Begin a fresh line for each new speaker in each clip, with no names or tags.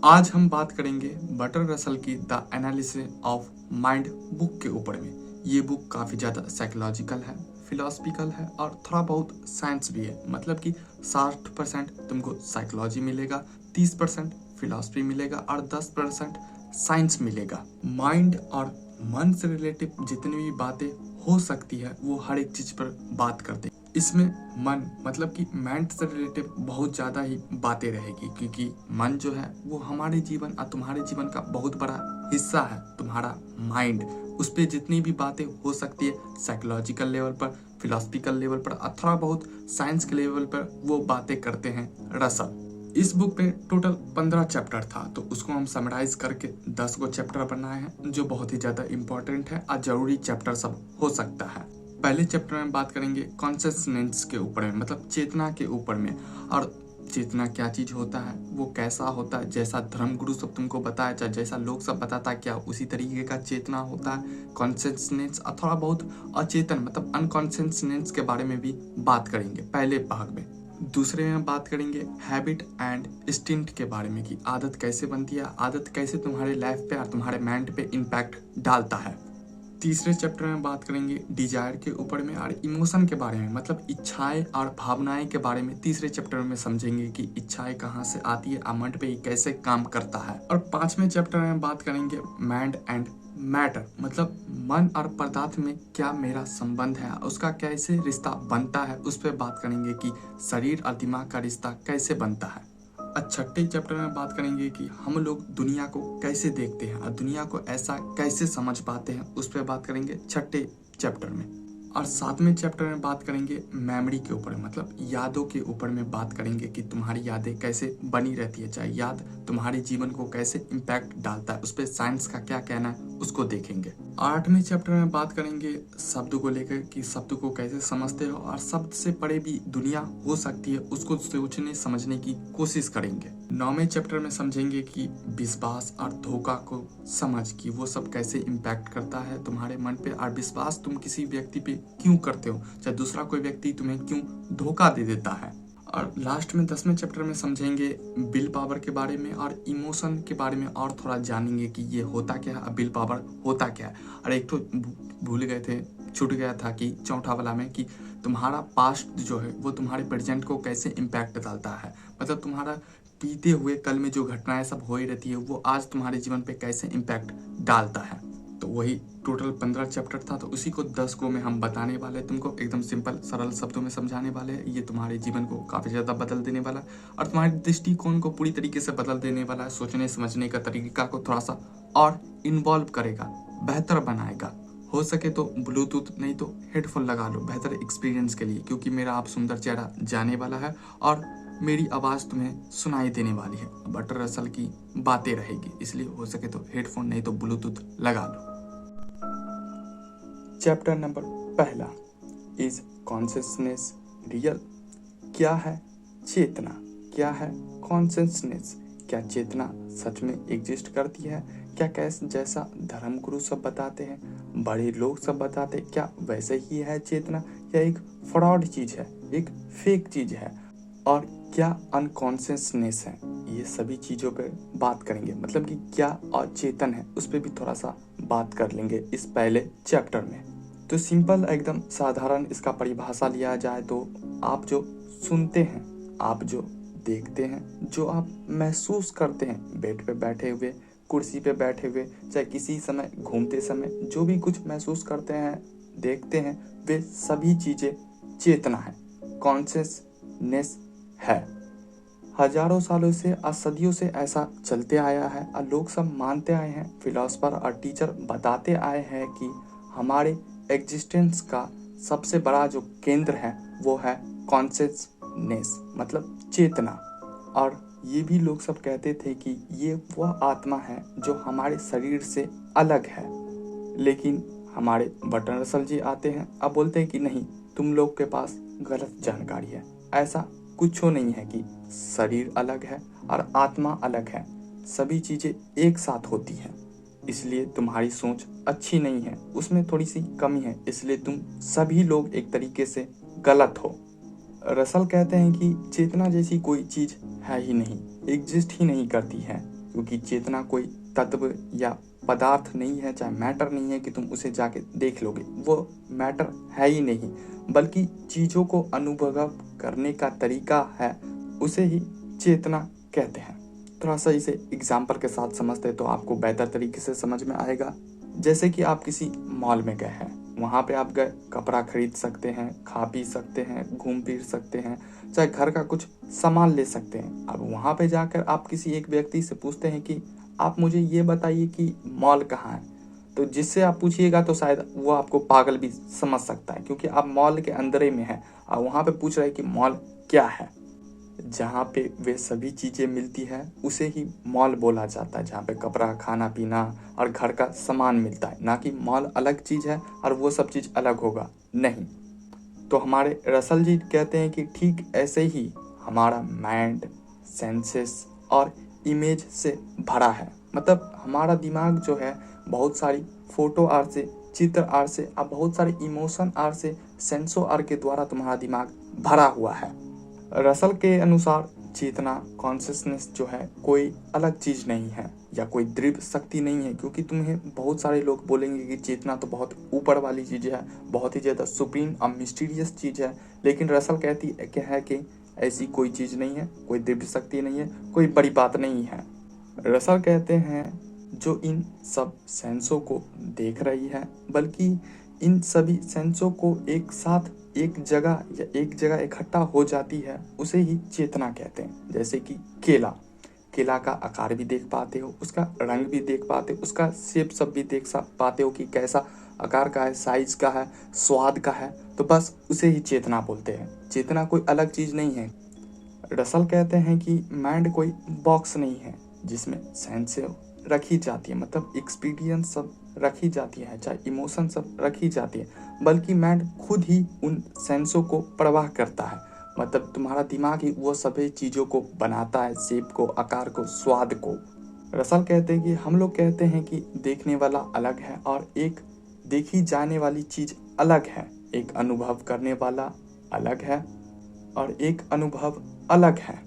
आज हम बात करेंगे बर्ट्रैंड रसल की the analysis of mind book के ऊपर में। ये बुक काफ़ी ज़्यादा साइकोलॉजिकल है, फिलोसफिकल है और थोड़ा बहुत साइंस भी है। मतलब कि 60% तुमको साइकोलॉजी मिलेगा, 30% फिलोसफी मिलेगा और 10% साइंस मिलेगा। माइंड और मन से रिलेटिव जितनी भी बातें हो सकती है वो हर एक चीज़ पर बात करते हैं। इसमें मन मतलब कि माइंड से रिलेटेड बहुत ज़्यादा ही बातें रहेगी, क्योंकि मन जो है वो हमारे जीवन और तुम्हारे जीवन का बहुत बड़ा हिस्सा है। तुम्हारा माइंड, उस पर जितनी भी बातें हो सकती है साइकोलॉजिकल लेवल पर, फिलोसफिकल लेवल पर, अथवा बहुत साइंस के लेवल पर वो बातें करते हैं रसल। इस बुक पे टोटल 15 चैप्टर था, तो उसको हम समराइज करके 10 गो चैप्टर बनाए हैं, जो बहुत ही ज़्यादा इंपॉर्टेंट है और जरूरी चैप्टर सब हो सकता है। पहले चैप्टर में बात करेंगे कॉन्शियसनेस के ऊपर में, मतलब चेतना के ऊपर में। और चेतना क्या चीज होता है, वो कैसा होता है, जैसा धर्मगुरु सब तुमको बताया, चाहे जैसा लोग सब बताता है, क्या उसी तरीके का चेतना होता है कॉन्शियसनेस। और थोड़ा बहुत अचेतन मतलब अनकॉन्शियसनेस के बारे में भी बात करेंगे पहले भाग में। दूसरे में बात करेंगे हैबिट एंड इंस्टिंक्ट के बारे में, कि आदत कैसे बनती है, आदत कैसे तुम्हारे लाइफ पे और तुम्हारे माइंड पे इम्पैक्ट डालता है। तीसरे चैप्टर में बात करेंगे डिजायर के ऊपर में और इमोशन के बारे में, मतलब इच्छाएं और भावनाएं के बारे में। तीसरे चैप्टर में समझेंगे कि इच्छाएं कहाँ से आती है और मन पे ये कैसे काम करता है। और पांचवें चैप्टर में बात करेंगे माइंड एंड मैटर, मतलब मन और पदार्थ में क्या मेरा संबंध है, उसका कैसे रिश्ता बनता है, उस पर बात करेंगे कि शरीर और दिमाग का रिश्ता कैसे बनता है। छठे चैप्टर में बात करेंगे कि हम लोग दुनिया को कैसे देखते हैं और दुनिया को ऐसा कैसे समझ पाते हैं, उस पर बात करेंगे छठे चैप्टर में। और सातवें चैप्टर में बात करेंगे मेमोरी के ऊपर, मतलब यादों के ऊपर में बात करेंगे कि तुम्हारी यादें कैसे बनी रहती है, चाहे याद तुम्हारे जीवन को कैसे इम्पैक्ट डालता है, उस पर साइंस का क्या कहना है उसको देखेंगे। आठवें चैप्टर में बात करेंगे शब्द को लेकर, कि शब्द को कैसे समझते हो और शब्द से परे भी दुनिया हो सकती है, उसको सोचने समझने की कोशिश करेंगे। नौवें चैप्टर में समझेंगे कि विश्वास और धोखा को समझ, कि वो सब कैसे इम्पैक्ट करता है तुम्हारे मन पे, और विश्वास तुम किसी व्यक्ति पे क्यों करते हो, चाहे दूसरा कोई व्यक्ति तुम्हें क्यों धोखा दे देता है। और लास्ट में 10वें चैप्टर में समझेंगे विल पावर के बारे में और इमोशन के बारे में, और थोड़ा जानेंगे कि ये होता क्या है, विल पावर होता क्या है। और एक तो भूल गए थे, छूट गया था कि चौथा वाला में, कि तुम्हारा पास्ट जो है वो तुम्हारे प्रेजेंट को कैसे इम्पैक्ट डालता है, मतलब तुम्हारा बीते हुए कल में जो घटनाएं सब हो ही रहती है वो आज तुम्हारे जीवन पे कैसे इम्पैक्ट डालता है। तो वही टोटल 15 चैप्टर था, तो उसी को 10 को में हम बताने वाले हैं तुमको, एकदम सिंपल सरल शब्दों में समझाने वाले हैं। ये तुम्हारे जीवन को काफ़ी ज़्यादा बदल देने वाला है और तुम्हारे दृष्टिकोण को पूरी तरीके से बदल देने वाला है। सोचने समझने का तरीका को थोड़ा सा और इन्वॉल्व करेगा, बेहतर बनाएगा। हो सके तो ब्लूटूथ नहीं तो हेडफोन लगा लो बेहतर एक्सपीरियंस के लिए, क्योंकि मेरा आप सुंदर चेहरा जाने वाला है और मेरी आवाज़ तुम्हें सुनाई देने वाली है। बर्ट्रैंड रसल की बातें रहेगी, इसलिए हो सके तो हेडफोन नहीं तो ब्लूटूथ लगा लो। चैप्टर नंबर पहला, इज कॉन्शियसनेस रियल? क्या है चेतना, क्या है कॉन्शियसनेस? क्या चेतना सच में एग्जिस्ट करती है? क्या कैसे जैसा धर्मगुरु सब बताते हैं, बड़े लोग सब बताते हैं, क्या वैसे ही है चेतना, या एक फ्रॉड चीज है, एक फेक चीज है? और क्या अनकॉन्शियसनेस है? ये सभी चीज़ों पे बात करेंगे, मतलब कि क्या अचेतन है उस पर भी थोड़ा सा बात कर लेंगे इस पहले चैप्टर में। तो सिंपल एकदम साधारण इसका परिभाषा लिया जाए तो, आप जो सुनते हैं, आप जो देखते हैं, जो आप महसूस करते हैं बेड पे बैठे हुए, कुर्सी पे बैठे हुए, चाहे किसी समय घूमते समय, जो भी कुछ महसूस करते हैं देखते हैं, वे सभी चीज़ें चेतना है, कॉन्शियसनेस है। हजारों सालों से और सदियों से ऐसा चलते आया है और लोग सब मानते आए हैं, फिलोसफर और टीचर बताते आए हैं कि हमारे एग्जिस्टेंस का सबसे बड़ा जो केंद्र है वो है कॉन्शियसनेस, मतलब चेतना। और ये भी लोग सब कहते थे कि ये वह आत्मा है जो हमारे शरीर से अलग है। लेकिन हमारे बर्ट्रैंड रसल जी आते हैं, अब बोलते हैं कि नहीं, तुम लोग के पास गलत जानकारी है, ऐसा कुछ नहीं है कि शरीर अलग है और आत्मा अलग है, सभी चीजें एक साथ होती हैं। इसलिए तुम्हारी सोच अच्छी नहीं है, उसमें थोड़ी सी कमी है, इसलिए तुम सभी लोग एक तरीके से गलत हो। रसल कहते हैं कि चेतना जैसी कोई चीज है ही नहीं, एग्जिस्ट ही नहीं करती है। क्योंकि चेतना कोई तत्व या पदार्थ नहीं है, चाहे मैटर नहीं है कि तुम उसे जाके देख लोगे, वो मैटर है ही नहीं, बल्कि चीज़ों को अनुभव करने का तरीका है, उसे ही चेतना कहते हैं। थोड़ा सा इसे एग्जाम्पल के साथ समझते तो आपको बेहतर तरीके से समझ में आएगा। जैसे कि आप किसी मॉल में गए हैं, वहाँ पे आप गए, कपड़ा खरीद सकते हैं, खा पी सकते हैं, घूम फिर सकते हैं, चाहे घर का कुछ सामान ले सकते हैं। अब वहाँ पे जाकर आप किसी एक व्यक्ति से पूछते हैं कि आप मुझे ये बताइए कि मॉल कहाँ है, तो जिससे आप पूछिएगा तो शायद वो आपको पागल भी समझ सकता है, क्योंकि आप मॉल के अंदर ही में हैं और वहाँ पे पूछ रहे हैं कि मॉल क्या है। जहाँ पे वे सभी चीज़ें मिलती है उसे ही मॉल बोला जाता है, जहाँ पे कपड़ा, खाना पीना और घर का सामान मिलता है, ना कि मॉल अलग चीज़ है और वो सब चीज़ अलग होगा, नहीं। तो हमारे रसल जी कहते हैं कि ठीक ऐसे ही हमारा माइंड, सेंसेस और इमेज से भरा है। मतलब हमारा दिमाग जो है बहुत सारी फोटो आर से, चित्र आर से और बहुत सारे इमोशन आर से, सेंसो आर के द्वारा तुम्हारा दिमाग भरा हुआ है। रसल के अनुसार चेतना, कॉन्शियसनेस जो है कोई अलग चीज़ नहीं है या कोई दिव्य शक्ति नहीं है, क्योंकि तुम्हें बहुत सारे लोग बोलेंगे कि चेतना तो बहुत ऊपर वाली चीज़ है, बहुत ही ज़्यादा सुप्रीम और मिस्टीरियस चीज़ है। लेकिन रसल कहती है कि ऐसी कोई चीज़ नहीं है, कोई दिव्य शक्ति नहीं है, कोई बड़ी बात नहीं है। रसल कहते हैं जो इन सब सेंसों को देख रही है, बल्कि इन सभी सेंसों को एक साथ एक जगह या एक जगह इकट्ठा हो जाती है, उसे ही चेतना कहते हैं। जैसे कि केला का आकार भी देख पाते हो, उसका रंग भी देख पाते हो, उसका शेप सब भी देख पाते हो कि कैसा आकार का है, साइज का है, स्वाद का है, तो बस उसे ही चेतना बोलते हैं। चेतना कोई अलग चीज़ नहीं है। रसल कहते हैं कि माइंड कोई बॉक्स नहीं है जिसमें सेंस रखी जाती है, मतलब एक्सपीरियंस सब रखी जाती है, चाहे इमोशन सब रखी जाती है, बल्कि माइंड खुद ही उन सेंसों को प्रवाह करता है। मतलब तुम्हारा दिमाग ही वो सभी चीज़ों को बनाता है, शेप को, आकार को, स्वाद को। रसल कहते हैं कि हम लोग कहते हैं कि देखने वाला अलग है और एक देखी जाने वाली चीज़ अलग है, एक अनुभव करने वाला अलग है और एक अनुभव अलग है।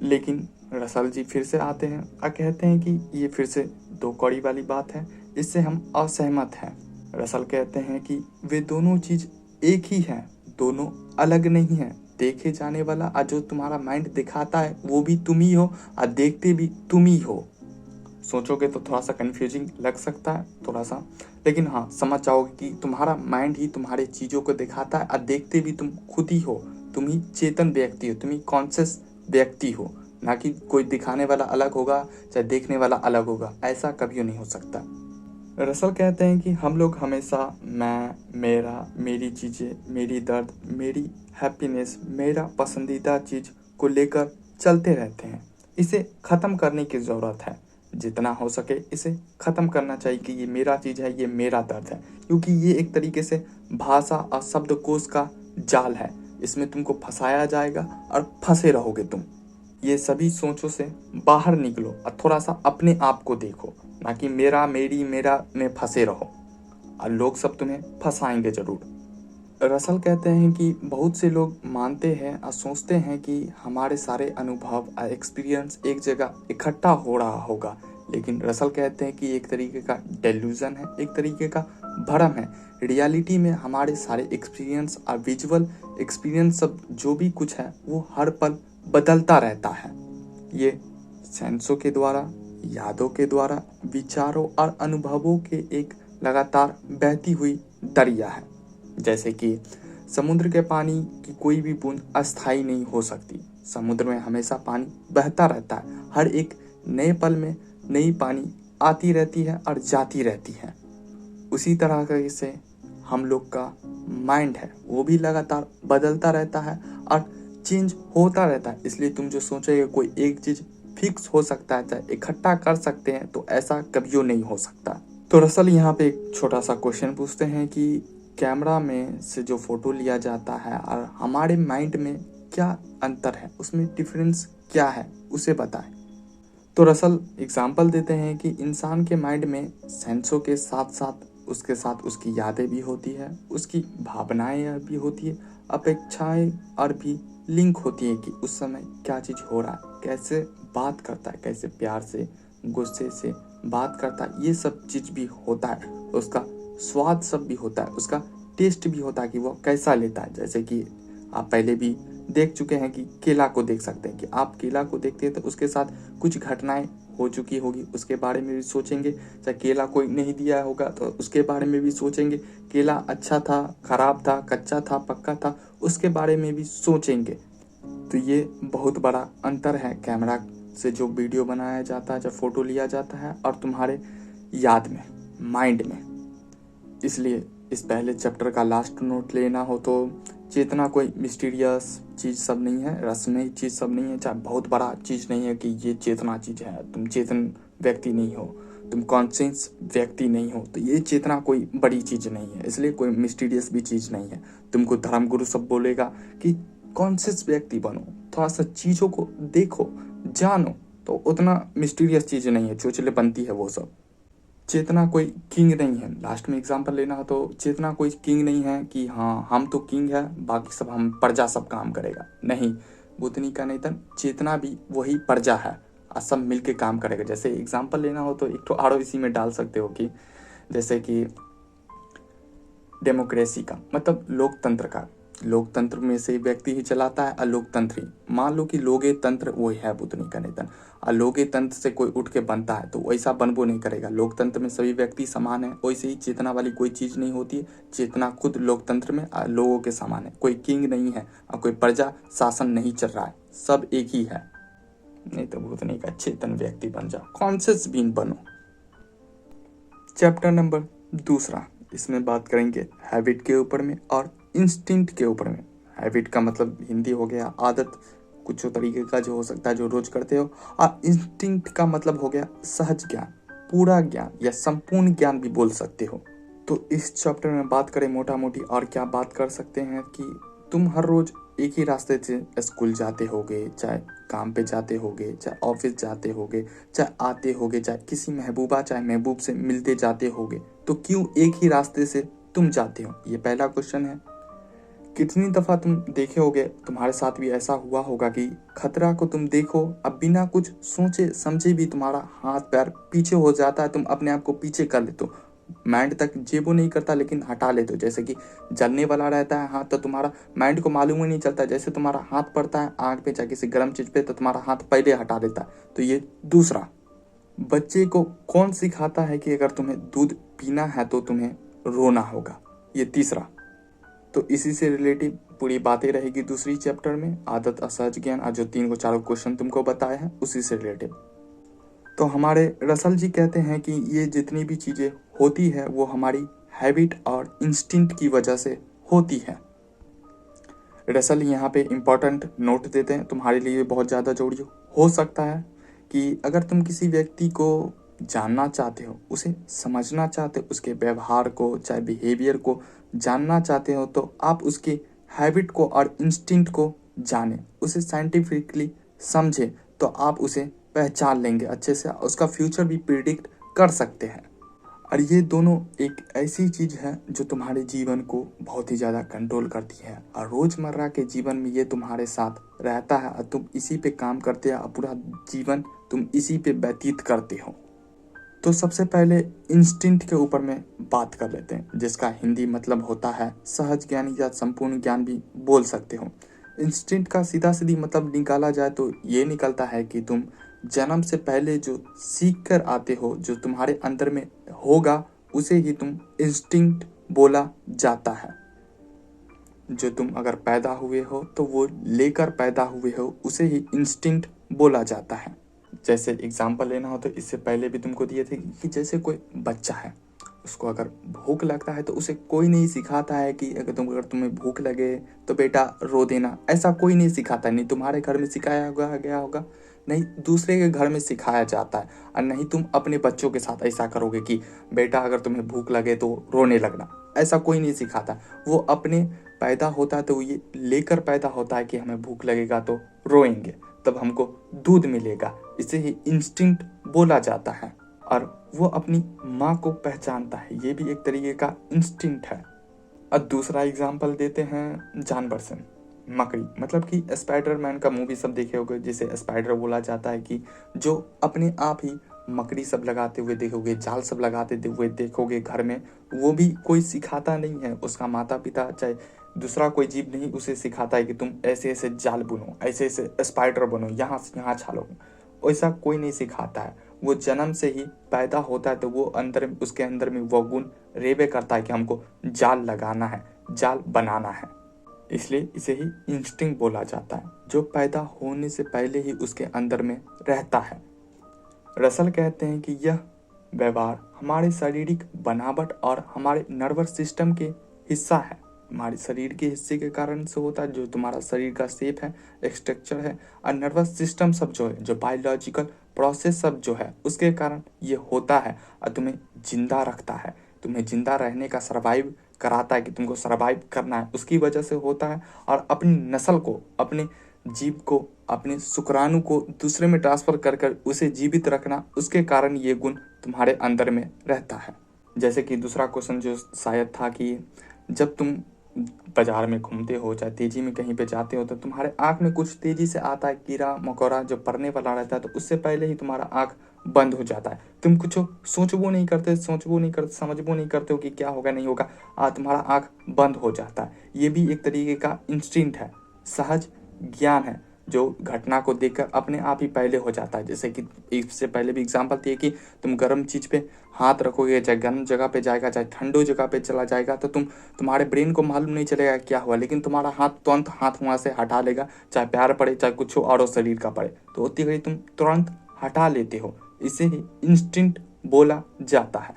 लेकिन रसल जी फिर से आते हैं और कहते हैं कि ये फिर से दो कौड़ी वाली बात है, इससे हम असहमत हैं। रसल कहते हैं कि वे दोनों चीज़ एक ही हैं, दोनों अलग नहीं हैं। देखे जाने वाला और जो तुम्हारा माइंड दिखाता है वो भी तुम ही हो और देखते भी तुम ही हो। सोचोगे तो थोड़ा सा कन्फ्यूजिंग लग सकता है थोड़ा सा, लेकिन हाँ समझ जाओगे कि तुम्हारा माइंड ही तुम्हारे चीज़ों को दिखाता है और देखते भी तुम खुद ही हो। तुम ही चेतन व्यक्ति हो, तुम ही कॉन्शियस व्यक्ति हो, ना कि कोई दिखाने वाला अलग होगा चाहे देखने वाला अलग होगा, ऐसा कभी नहीं हो सकता। रसल कहते हैं कि हम लोग हमेशा मैं, मेरा, मेरी चीज़ें, मेरी दर्द, मेरी हैप्पीनेस, मेरा पसंदीदा चीज़ को लेकर चलते रहते हैं। इसे ख़त्म करने की ज़रूरत है, जितना हो सके इसे ख़त्म करना चाहिए कि ये मेरा चीज़ है, ये मेरा दर्द है, क्योंकि ये एक तरीके से भाषा और शब्दकोश का जाल है। इसमें तुमको फंसाया जाएगा और फंसे रहोगे तुम। ये सभी सोचों से बाहर निकलो और थोड़ा सा अपने आप को देखो, ना कि मेरा, मेरी, मेरा में फंसे रहो और लोग सब तुम्हें फंसाएंगे ज़रूर। रसल कहते हैं कि बहुत से लोग मानते हैं और सोचते हैं कि हमारे सारे अनुभव और एक्सपीरियंस एक जगह इकट्ठा हो रहा होगा, लेकिन रसल कहते हैं कि एक तरीके का डेल्यूजन है, एक तरीके का भ्रम है। रियलिटी में हमारे सारे एक्सपीरियंस और विजुअल एक्सपीरियंस सब जो भी कुछ है वो हर पल बदलता रहता है। ये सेंसों के द्वारा, यादों के द्वारा, विचारों और अनुभवों के एक लगातार बहती हुई दरिया है। जैसे कि समुद्र के पानी की कोई भी बूंद अस्थायी नहीं हो सकती। समुद्र में हमेशा पानी बहता रहता है, हर एक नए पल में नई पानी आती रहती है और जाती रहती है। उसी तरह का से हम लोग का माइंड है, वो भी लगातार बदलता रहता है और चेंज होता रहता है। इसलिए तुम जो सोचोगे कोई एक चीज़ फिक्स हो सकता है, चाहे इकट्ठा कर सकते हैं, तो ऐसा कभी नहीं हो सकता। तो रसल यहाँ पे एक छोटा सा क्वेश्चन पूछते हैं कि कैमरा में से जो फोटो लिया जाता है और हमारे माइंड में क्या अंतर है, उसमें डिफरेंस क्या है, उसे बताएं। तो रसल एग्जाम्पल देते हैं कि इंसान के माइंड में सेंसों के साथ साथ उसके साथ उसकी यादें भी होती है, उसकी भावनाएं भी होती है, अपेक्षाएं और भी लिंक होती है कि उस समय क्या चीज़ हो रहा है, कैसे बात करता है, कैसे प्यार से गुस्से से बात करता है, ये सब चीज़ भी होता है। उसका स्वाद सब भी होता है, उसका टेस्ट भी होता है कि वो कैसा लेता है। जैसे कि आप पहले भी देख चुके हैं कि केला को देख सकते हैं कि आप केला को देखते हैं तो उसके साथ कुछ घटनाएं हो चुकी होगी, उसके बारे में भी सोचेंगे। चाहे केला कोई नहीं दिया होगा तो उसके बारे में भी सोचेंगे, केला अच्छा था, खराब था, कच्चा था, पक्का था, उसके बारे में भी सोचेंगे। तो ये बहुत बड़ा अंतर है कैमरा से जो वीडियो बनाया जाता है, जब फोटो लिया जाता है, और तुम्हारे याद में, माइंड में। इसलिए इस पहले चैप्टर का लास्ट नोट लेना हो तो चेतना कोई मिस्टीरियस चीज़ सब नहीं है, रसमयी चीज़ सब नहीं है, चाहे बहुत बड़ा चीज़ नहीं है कि ये चेतना चीज़ है, तुम चेतन व्यक्ति नहीं हो, तुम कॉन्शियस व्यक्ति नहीं हो, तो ये चेतना कोई बड़ी चीज़ नहीं है। इसलिए कोई मिस्टीरियस भी चीज़ नहीं है। तुमको धर्मगुरु सब बोलेगा कि कॉन्शियस व्यक्ति बनो, थोड़ा सा चीज़ों को देखो, जानो, तो उतना मिस्टीरियस चीज़ नहीं है, चोचले बनती है वो सब। चेतना कोई किंग नहीं है। लास्ट में एग्जांपल लेना हो तो चेतना कोई किंग नहीं है कि हाँ हम तो किंग है, बाकी सब हम प्रजा सब काम करेगा, नहीं। बुतनी का नहीं था, चेतना भी वही प्रजा है और सब मिलके काम करेगा। जैसे एग्जांपल लेना हो तो एक तो आरो इसी में डाल सकते हो कि जैसे कि डेमोक्रेसी का मतलब लोकतंत्र का, लोकतंत्र में से व्यक्ति ही चलाता है, अलोकतंत्र ही। मान लो कि लोगे तंत्र वही है बुतनी का नेतन, अलोगे तंत्र से कोई उठ के बनता है तो वैसा बनबो नहीं करेगा। लोकतंत्र में सभी व्यक्ति समान है, वैसे ही चेतना वाली कोई चीज़ नहीं होती है। चेतना खुद लोकतंत्र में लोगों के समान है, कोई किंग नहीं है और कोई प्रजा शासन नहीं चल रहा है, सब एक ही है। नहीं तो बुतनी का चेतन व्यक्ति बन जाओ, कॉन्शियस बीइंग बनो। चैप्टर नंबर 2, इसमें बात करेंगे हैबिट के ऊपर में और इंस्टिंक्ट के ऊपर में। हैबिट का मतलब हिंदी हो गया आदत, कुछ तरीके का जो हो सकता है जो रोज करते हो, और इंस्टिंक्ट का मतलब हो गया सहज ज्ञान, पूरा ज्ञान या संपूर्ण ज्ञान भी बोल सकते हो। तो इस चैप्टर में बात करें मोटा मोटी और क्या बात कर सकते हैं कि तुम हर रोज एक ही रास्ते से स्कूल जाते होगे, चाहे काम पे जाते होगे, चाहे ऑफिस जाते होगे, चाहे आते होगे, चाहे किसी महबूबा चाहे महबूब से मिलते जाते होगे, तो क्यों एक ही रास्ते से तुम जाते हो, ये पहला क्वेश्चन है। कितनी दफा तुम देखे होगे, तुम्हारे साथ भी ऐसा हुआ होगा कि खतरा को तुम देखो, अब बिना कुछ सोचे समझे भी तुम्हारा हाथ पैर पीछे हो जाता है, तुम अपने आप को पीछे कर लेते हो, माइंड तक जेबो नहीं करता लेकिन हटा लेते हो। जैसे कि जलने वाला रहता है हाथ तो तुम्हारा माइंड को मालूम ही नहीं चलता, जैसे तुम्हारा हाथ पड़ता है आग पे चाहे किसी गर्म चीज पे तो तुम्हारा हाथ पहले हटा देता है। तो ये दूसरा। बच्चे को कौन सिखाता है कि अगर तुम्हें दूध पीना है तो तुम्हें रोना होगा, ये तीसरा। तो इसी से रिलेटिव पूरी बातें रहेगी दूसरी चैप्टर में, आदत, असहज ज्ञान, और जो 3 को 4 क्वेश्चन तुमको बताए हैं उसी से रिलेटिव। तो हमारे रसल जी कहते हैं कि ये जितनी भी चीज़ें होती है वो हमारी हैबिट और इंस्टिंक्ट की वजह से होती है। रसल यहाँ पे इम्पोर्टेंट नोट देते हैं, तुम्हारे लिए बहुत ज़्यादा जरूरी हो सकता है कि अगर तुम किसी व्यक्ति को जानना चाहते हो, उसे समझना चाहते हो, उसके व्यवहार को चाहे बिहेवियर को जानना चाहते हो, तो आप उसकी हैबिट को और इंस्टिंक्ट को जानें, उसे साइंटिफिकली समझें, तो आप उसे पहचान लेंगे अच्छे से, उसका फ्यूचर भी प्रिडिक्ट कर सकते हैं। और ये दोनों एक ऐसी चीज़ है जो तुम्हारे जीवन को बहुत ही ज़्यादा कंट्रोल करती है, और रोज़मर्रा के जीवन में ये तुम्हारे साथ रहता है और तुम इसी पे काम करते हो और पूरा जीवन तुम इसी पे व्यतीत करते हो। तो सबसे पहले इंस्टिंक्ट के ऊपर में बात कर लेते हैं, जिसका हिंदी मतलब होता है सहज ज्ञान या संपूर्ण ज्ञान भी बोल सकते हो। इंस्टिंक्ट का सीधा सीधी मतलब निकाला जाए तो ये निकलता है कि तुम जन्म से पहले जो सीख कर आते हो, जो तुम्हारे अंदर में होगा, उसे ही तुम इंस्टिंक्ट बोला जाता है। जो तुम अगर पैदा हुए हो तो वो लेकर पैदा हुए हो, उसे ही इंस्टिंक्ट बोला जाता है। जैसे एग्जाम्पल लेना हो तो इससे पहले भी तुमको दिए थे कि जैसे कोई बच्चा है, उसको अगर भूख लगता है तो उसे कोई नहीं सिखाता है कि अगर तुम्हें भूख लगे तो बेटा रो देना, ऐसा कोई नहीं सिखाता है। नहीं तुम्हारे घर में सिखाया गया होगा, नहीं दूसरे के घर में सिखाया जाता है, और नहीं तुम अपने बच्चों के साथ ऐसा करोगे कि बेटा अगर तुम्हें भूख लगे तो रोने लगना, ऐसा कोई नहीं सिखाता। वो अपने पैदा होता है तो ये लेकर पैदा होता है कि हमें भूख लगेगा तो रोएंगे, तब हमको दूध मिलेगा, इसे ही इंस्टिंक्ट बोला जाता है। और वो अपनी माँ को पहचानता है, ये भी एक तरीके का इंस्टिंक्ट है। अब दूसरा एग्जाम्पल देते हैं जानवर से, मकड़ी, मतलब कि स्पाइडरमैन का मूवी सब देखे होगे, जिसे स्पाइडर बोला जाता है कि जो अपने आप ही मकड़ी सब लगाते हुए देखोगे, जाल सब लगाते हुए देखोगे घर में, वो भी कोई सिखाता नहीं है, उसका माता पिता चाहे दूसरा कोई जीव नहीं उसे सिखाता है कि तुम ऐसे ऐसे जाल बुनो, ऐसे ऐसे स्पाइडर बनो, यहाँ से यहाँ छालो, वैसा कोई नहीं सिखाता है। वो जन्म से ही पैदा होता है तो वो उसके अंदर में वो गुण रेबे करता है कि हमको जाल लगाना है, जाल बनाना है, इसलिए इसे ही इंस्टिंक्ट बोला जाता है, जो पैदा होने से पहले ही उसके अंदर में रहता है। रसल कहते हैं कि यह व्यवहार हमारे शारीरिक बनावट और हमारे नर्वस सिस्टम के हिस्सा है, हमारे शरीर के हिस्से के कारण से होता है, जो तुम्हारा शरीर का शेप है, स्ट्रक्चर है, और नर्वस सिस्टम सब जो है, जो बायोलॉजिकल प्रोसेस सब जो है, उसके कारण ये होता है और तुम्हें जिंदा रखता है, तुम्हें जिंदा रहने का सर्वाइव कराता है कि तुमको सर्वाइव करना है, उसकी वजह से होता है। और अपनी नस्ल को, अपने जीव को, अपने शुक्राणु को दूसरे में ट्रांसफर कर कर उसे जीवित रखना, उसके कारण ये गुण तुम्हारे अंदर में रहता है। जैसे कि दूसरा क्वेश्चन जो शायद था कि जब तुम बाजार में घूमते हो, चाहे तेजी में कहीं पे जाते हो, तो तुम्हारे आंख में कुछ तेजी से आता है कीड़ा मकोड़ा जो पड़ने वाला रहता है, तो उससे पहले ही तुम्हारा आंख बंद हो जाता है, तुम कुछ सोचबो नहीं करते, समझबो नहीं करते हो कि क्या होगा नहीं होगा, तुम्हारा आंख बंद हो जाता है। ये भी एक तरीके का इंस्टिंक्ट है, सहज ज्ञान है, जो घटना को देखकर अपने आप ही पहले हो जाता है। जैसे कि इससे पहले भी एग्जांपल थी कि तुम गर्म चीज़ पे हाथ रखोगे, चाहे गर्म जगह पे जाएगा, चाहे ठंडो जगह पे चला जाएगा, तो तुम्हारे ब्रेन को मालूम नहीं चलेगा क्या हुआ, लेकिन तुम्हारा हाथ तुरंत हाथ वहाँ से हटा लेगा, चाहे पैर पड़े चाहे कुछ और शरीर का पड़े, तो उतनी घड़ी तुम तुरंत हटा लेते हो, इसे ही इंस्टिंक्ट बोला जाता है।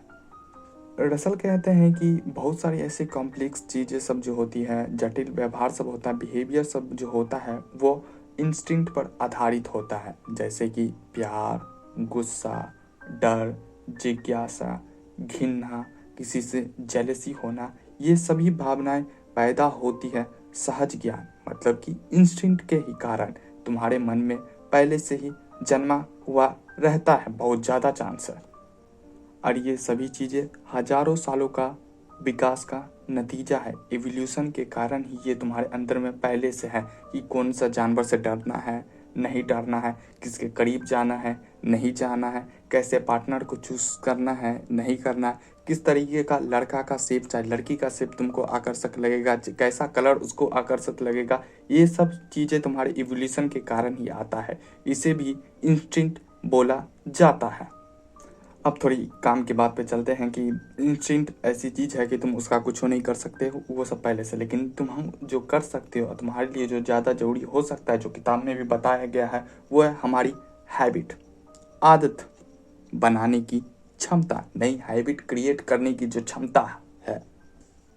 रसल कहते हैं कि बहुत सारी ऐसी कॉम्प्लेक्स चीज़ें सब जो होती है, जटिल व्यवहार सब होता है, बिहेवियर सब जो होता है, वो इंस्टिंक्ट पर आधारित होता है। जैसे कि प्यार, गुस्सा, डर, जिज्ञासा, घृणा, किसी से जेलसी होना, ये सभी भावनाएं पैदा होती है सहज ज्ञान, मतलब कि इंस्टिंक्ट के ही कारण तुम्हारे मन में पहले से ही जन्मा हुआ रहता है, बहुत ज़्यादा चांस है। और ये सभी चीज़ें हजारों सालों का विकास का नतीजा है, एवोल्यूशन के कारण ही ये तुम्हारे अंदर में पहले से है कि कौन सा जानवर से डरना है, नहीं डरना है, किसके करीब जाना है, नहीं जाना है, कैसे पार्टनर को चूज करना है, नहीं करना है, किस तरीके का लड़का का शेप चाहे लड़की का शेप तुमको आकर्षक लगेगा, कैसा कलर उसको आकर्षक लगेगा, ये सब चीज़ें तुम्हारे इवोल्यूशन के कारण ही आता है, इसे भी इंस्टिंक्ट बोला जाता है। अब थोड़ी काम की बात पे चलते हैं कि इंस्टिंक्ट ऐसी चीज़ है कि तुम उसका कुछ नहीं कर सकते हो, वो सब पहले से, लेकिन हम जो कर सकते हो, तुम्हारे लिए जो ज़्यादा जरूरी हो सकता है, जो किताब में भी बताया गया है, वो है हमारी हैबिट, आदत बनाने की क्षमता, नई हैबिट क्रिएट करने की जो क्षमता है।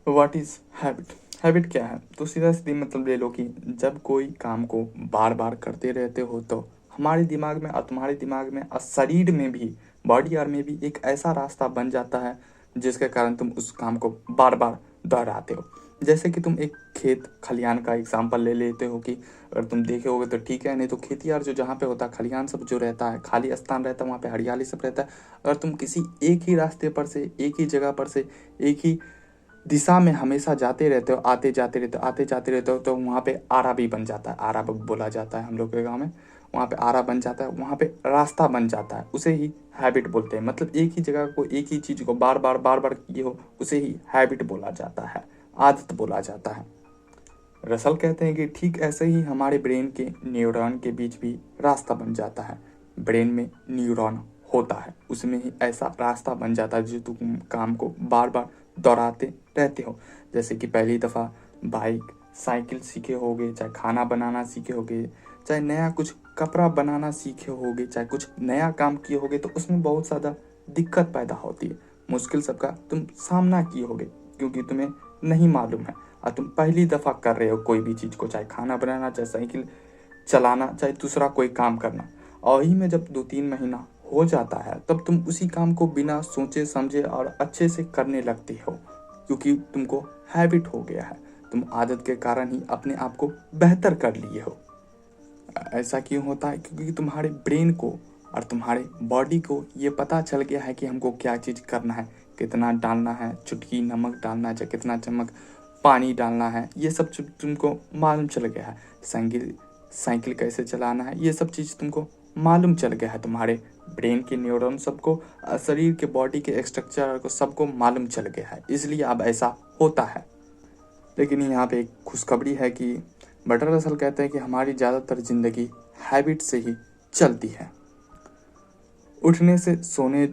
What is habit? हैबिट क्या है? तो सीधा सीधी मतलब ले लो कि जब कोई काम को बार बार करते रहते हो तो हमारे दिमाग में और तुम्हारे दिमाग में और शरीर में भी, बॉडी और में भी एक ऐसा रास्ता बन जाता है जिसके कारण तुम उस काम को बार बार दोहराते हो। जैसे कि तुम एक खेत खलिहान का एग्जांपल ले लेते हो कि अगर तुम देखे होगे तो ठीक है, नहीं तो खेती यार जो जहाँ पे होता है, खलिहान सब जो रहता है, खाली स्थान रहता है, वहाँ पे हरियाली सब रहता है। अगर तुम किसी एक ही रास्ते पर से, एक ही जगह पर से, एक ही दिशा में हमेशा जाते रहते हो, आते जाते रहते हो, तो वहाँ पे आरा भी बन जाता है, आरा बोला जाता है हम लोग के गाँव में, वहाँ पे आरा बन जाता है, वहाँ पे रास्ता बन जाता है, उसे ही हैबिट बोलते हैं। मतलब एक ही जगह को, एक ही चीज़ को बार बार किए हो, उसे ही हैबिट बोला जाता है, आदत बोला जाता है। रसल कहते हैं कि ठीक ऐसे ही हमारे ब्रेन के न्यूरॉन के बीच भी रास्ता बन जाता है। ब्रेन में न्यूरॉन होता है, उसमें ही ऐसा रास्ता बन जाता है जो तुम काम को बार बार दोहराते रहते हो। जैसे कि पहली दफ़ा बाइक साइकिल सीखे होगे, चाहे खाना बनाना सीखे होगे, चाहे नया कुछ कपड़ा बनाना सीखे होगे, चाहे कुछ नया काम किए होगे, तो उसमें बहुत ज़्यादा दिक्कत पैदा होती है, मुश्किल सबका तुम सामना किए होगे, क्योंकि तुम्हें नहीं मालूम है और तुम पहली दफ़ा कर रहे हो कोई भी चीज़ को, चाहे खाना बनाना, चाहे साइकिल चलाना, चाहे दूसरा कोई काम करना। और ही में जब 2-3 महीना हो जाता है तब तुम उसी काम को बिना सोचे समझे और अच्छे से करने लगते हो, क्योंकि तुमको हैबिट हो गया है, तुम आदत के कारण ही अपने आप को बेहतर कर लिए हो। ऐसा क्यों होता है? क्योंकि तुम्हारे ब्रेन को और तुम्हारे बॉडी को ये पता चल गया है कि हमको क्या चीज़ करना है, कितना डालना है, चुटकी नमक डालना है, कितना चम्मच पानी डालना है, ये सब तुमको मालूम चल गया है। साइकिल कैसे चलाना है, ये सब चीज़ तुमको मालूम चल गया है तुम्हारे ब्रेन के न्यूरॉन सबको, शरीर के बॉडी के स्ट्रक्चर को सबको मालूम चल गया है, इसलिए अब ऐसा होता है। लेकिन यहाँ पे एक खुशखबरी है कि बटर रसल कहते हैं कि हमारी ज़्यादातर ज़िंदगी हैबिट से ही चलती है। उठने से सोने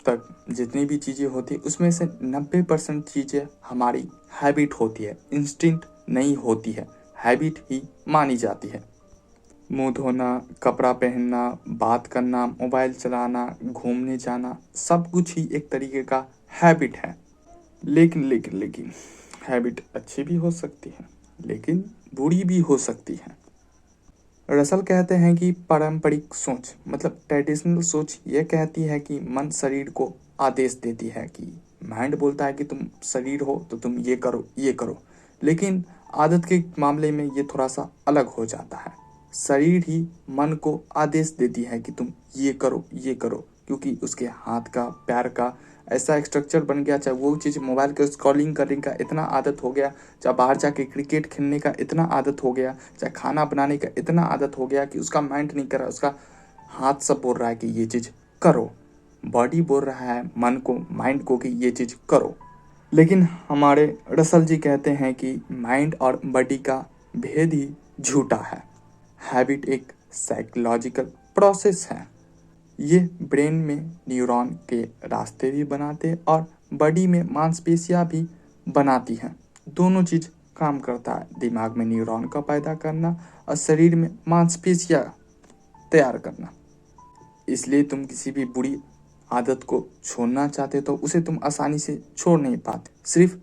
तक जितनी भी चीज़ें होती है उसमें से 90% चीज़ें हमारी हैबिट होती है, इंस्टिंक्ट नहीं होती है, हैबिट ही मानी जाती है। मुंह धोना, कपड़ा पहनना, बात करना, मोबाइल चलाना, घूमने जाना, सब कुछ ही एक तरीके का हैबिट है। लेकिन हैबिट अच्छी भी हो सकती है, लेकिन बुरी भी हो सकती है। रसल कहते हैं कि पारंपरिक सोच मतलब ट्रेडिशनल सोच ये कहती है कि मन शरीर को आदेश देती है कि माइंड बोलता है कि तुम शरीर हो तो तुम ये करो, लेकिन आदत के मामले में ये थोड़ा सा अलग हो जाता है। शरीर ही मन को आदेश देती है कि तुम ये करो, क्योंकि उसके हाथ का, पैर का ऐसा स्ट्रक्चर बन गया, चाहे वो चीज़ मोबाइल के स्क्रॉलिंग करने का इतना आदत हो गया, चाहे बाहर जाके क्रिकेट खेलने का इतना आदत हो गया, चाहे खाना बनाने का इतना आदत हो गया कि उसका माइंड नहीं कर रहा, उसका हाथ सब बोल रहा है कि ये चीज़ करो, बॉडी बोल रहा है मन को, माइंड को कि ये चीज़ करो। लेकिन हमारे रसल जी कहते हैं कि माइंड और बॉडी का भेद ही झूठा है। हैबिट एक साइकोलॉजिकल प्रोसेस है। ये ब्रेन में न्यूरॉन के रास्ते भी बनाते और बॉडी में मांसपेशियां भी बनाती हैं। दोनों चीज़ काम करता है, दिमाग में न्यूरॉन का पैदा करना और शरीर में मांसपेशियां तैयार करना। इसलिए तुम किसी भी बुरी आदत को छोड़ना चाहते तो उसे तुम आसानी से छोड़ नहीं पाते, सिर्फ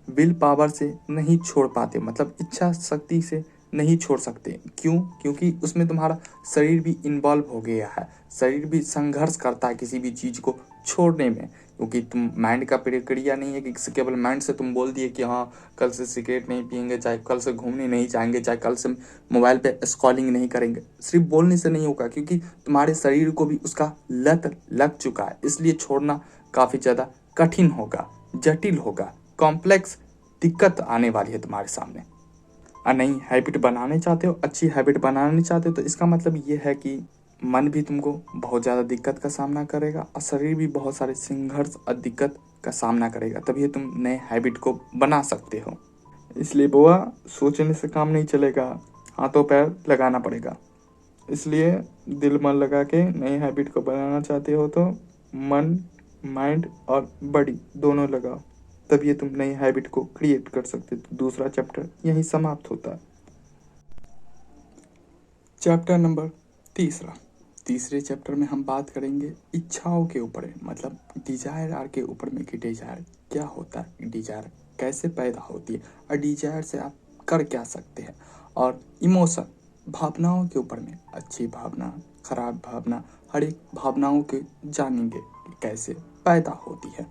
विल पावर से नहीं छोड़ पाते, मतलब इच्छा शक्ति से नहीं छोड़ सकते। क्यों? क्योंकि उसमें तुम्हारा शरीर भी इन्वॉल्व हो गया है, शरीर भी संघर्ष करता है किसी भी चीज़ को छोड़ने में, क्योंकि तुम माइंड का प्रक्रिया नहीं है कि केवल माइंड से तुम बोल दिए कि हाँ कल से सिगरेट नहीं पियेंगे, चाहे कल से घूमने नहीं जाएंगे, चाहे कल से मोबाइल पे स्क्रॉलिंग नहीं करेंगे। सिर्फ बोलने से नहीं होगा, क्योंकि तुम्हारे शरीर को भी उसका लत लग चुका है, इसलिए छोड़ना काफ़ी ज़्यादा कठिन होगा, जटिल होगा, कॉम्प्लेक्स दिक्कत आने वाली है तुम्हारे सामने। और नहीं हैबिट बनाने चाहते हो, अच्छी हैबिट बनाने चाहते हो, तो इसका मतलब ये है कि मन भी तुमको बहुत ज़्यादा दिक्कत का सामना करेगा और शरीर भी बहुत सारे संघर्ष और दिक्कत का सामना करेगा, तभी तुम नए हैबिट को बना सकते हो। इसलिए बुआ, सोचने से काम नहीं चलेगा, हाथों पैर लगाना पड़ेगा। इसलिए दिल मन लगा के नए हैबिट को बनाना चाहते हो तो मन, माइंड और बॉडी दोनों लगाओ, तभी तुम नई हैबिट को क्रिएट कर सकते। तो दूसरा चैप्टर यहीं समाप्त होता है। चैप्टर नंबर तीसरे चैप्टर में हम बात करेंगे इच्छाओं के ऊपर, मतलब डिजायर आर के ऊपर में कि डिजायर क्या होता है, डिजायर कैसे पैदा होती है और डिजायर से आप कर क्या सकते हैं, और इमोशन भावनाओं के ऊपर में, अच्छी भावना, खराब भावना, हर एक भावनाओं के जानेंगे कि कैसे पैदा होती है।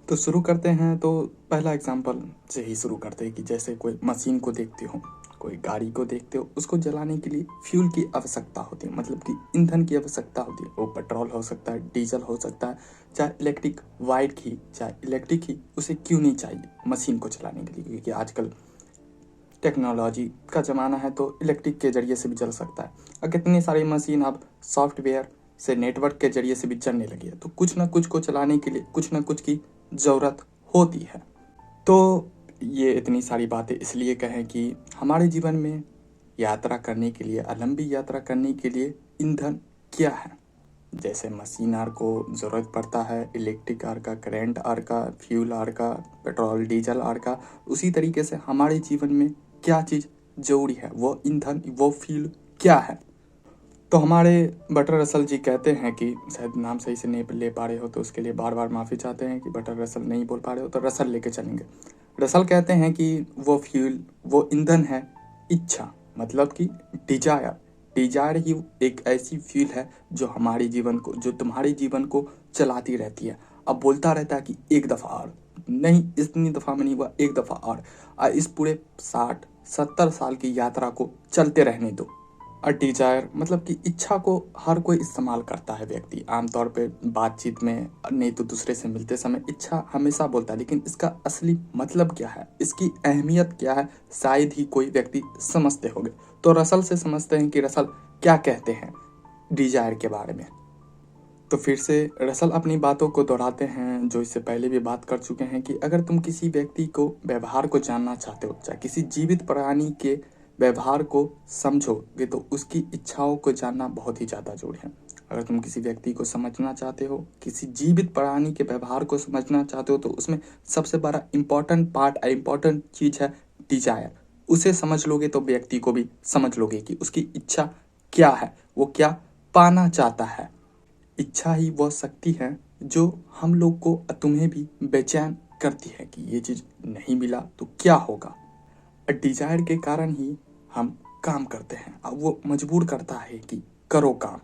तो शुरू करते हैं। तो पहला एग्जांपल से ही शुरू करते हैं कि जैसे कोई मशीन को देखते हो, कोई गाड़ी को देखते हो, उसको जलाने के लिए फ्यूल की आवश्यकता होती है, मतलब कि ईंधन की आवश्यकता होती है। वो पेट्रोल हो सकता है, डीजल हो सकता है, चाहे इलेक्ट्रिक वाइट ही, चाहे इलेक्ट्रिक ही, उसे क्यों नहीं चाहिए मशीन को चलाने के लिए, क्योंकि आजकल टेक्नोलॉजी का ज़माना है तो इलेक्ट्रिक के जरिए से भी चल सकता है। और कितनी सारी मशीन अब सॉफ्टवेयर से, नेटवर्क के जरिए से भी चलने लगी है। तो कुछ ना कुछ को चलाने के लिए कुछ ना कुछ की ज़रूरत होती है। तो ये इतनी सारी बातें इसलिए कहें कि हमारे जीवन में यात्रा करने के लिए, लंबी यात्रा करने के लिए ईंधन क्या है। जैसे मशीन आर को ज़रूरत पड़ता है इलेक्ट्रिक आर का, करंट आर का, फ्यूल आर का, पेट्रोल डीजल आर का, उसी तरीके से हमारे जीवन में क्या चीज़ ज़रूरी है, वो ईंधन, वो फ्यूल क्या है। तो हमारे बटर रसल जी कहते हैं कि, शायद नाम सही से नहीं ले पा रहे हो तो उसके लिए बार बार माफ़ी चाहते हैं कि बटर रसल नहीं बोल पा रहे हो तो रसल लेके चलेंगे। रसल कहते हैं कि वो फ्यूल, वो ईंधन है इच्छा, मतलब कि डिजायर। डिजायर ही एक ऐसी फ्यूल है जो हमारे जीवन को, जो तुम्हारे जीवन को चलाती रहती है। अब बोलता रहता है कि एक दफ़ा और नहीं, इतनी दफ़ा में नहीं हुआ, एक दफ़ा और इस पूरे 60-70 साल की यात्रा को चलते रहने दो। और डिजायर मतलब कि इच्छा को हर कोई इस्तेमाल करता है व्यक्ति, आमतौर पे बातचीत में, नहीं तो दूसरे से मिलते समय इच्छा हमेशा बोलता है, लेकिन इसका असली मतलब क्या है, इसकी अहमियत क्या है, शायद ही कोई व्यक्ति समझते होंगे। तो रसल से समझते हैं कि रसल क्या कहते हैं डिजायर के बारे में। तो फिर से रसल अपनी बातों को दोहराते हैं जो इससे पहले भी बात कर चुके हैं कि अगर तुम किसी व्यक्ति को व्यवहार को जानना चाहते हो, चाहे किसी जीवित प्राणी के व्यवहार को समझोगे तो उसकी इच्छाओं को जानना बहुत ही ज़्यादा जरूरी है। अगर तुम किसी व्यक्ति को समझना चाहते हो, किसी जीवित प्राणी के व्यवहार को समझना चाहते हो, तो उसमें सबसे बड़ा इम्पोर्टेंट पार्ट और इम्पोर्टेंट चीज़ है डिजायर। उसे समझ लोगे तो व्यक्ति को भी समझ लोगे कि उसकी इच्छा क्या है, वो क्या पाना चाहता है। इच्छा ही वह शक्ति है जो हम लोग को, तुम्हें भी बेचैन करती है कि ये चीज़ नहीं मिला तो क्या होगा। डिजायर के कारण ही हम काम करते हैं। अब वो मजबूर करता है कि करो काम।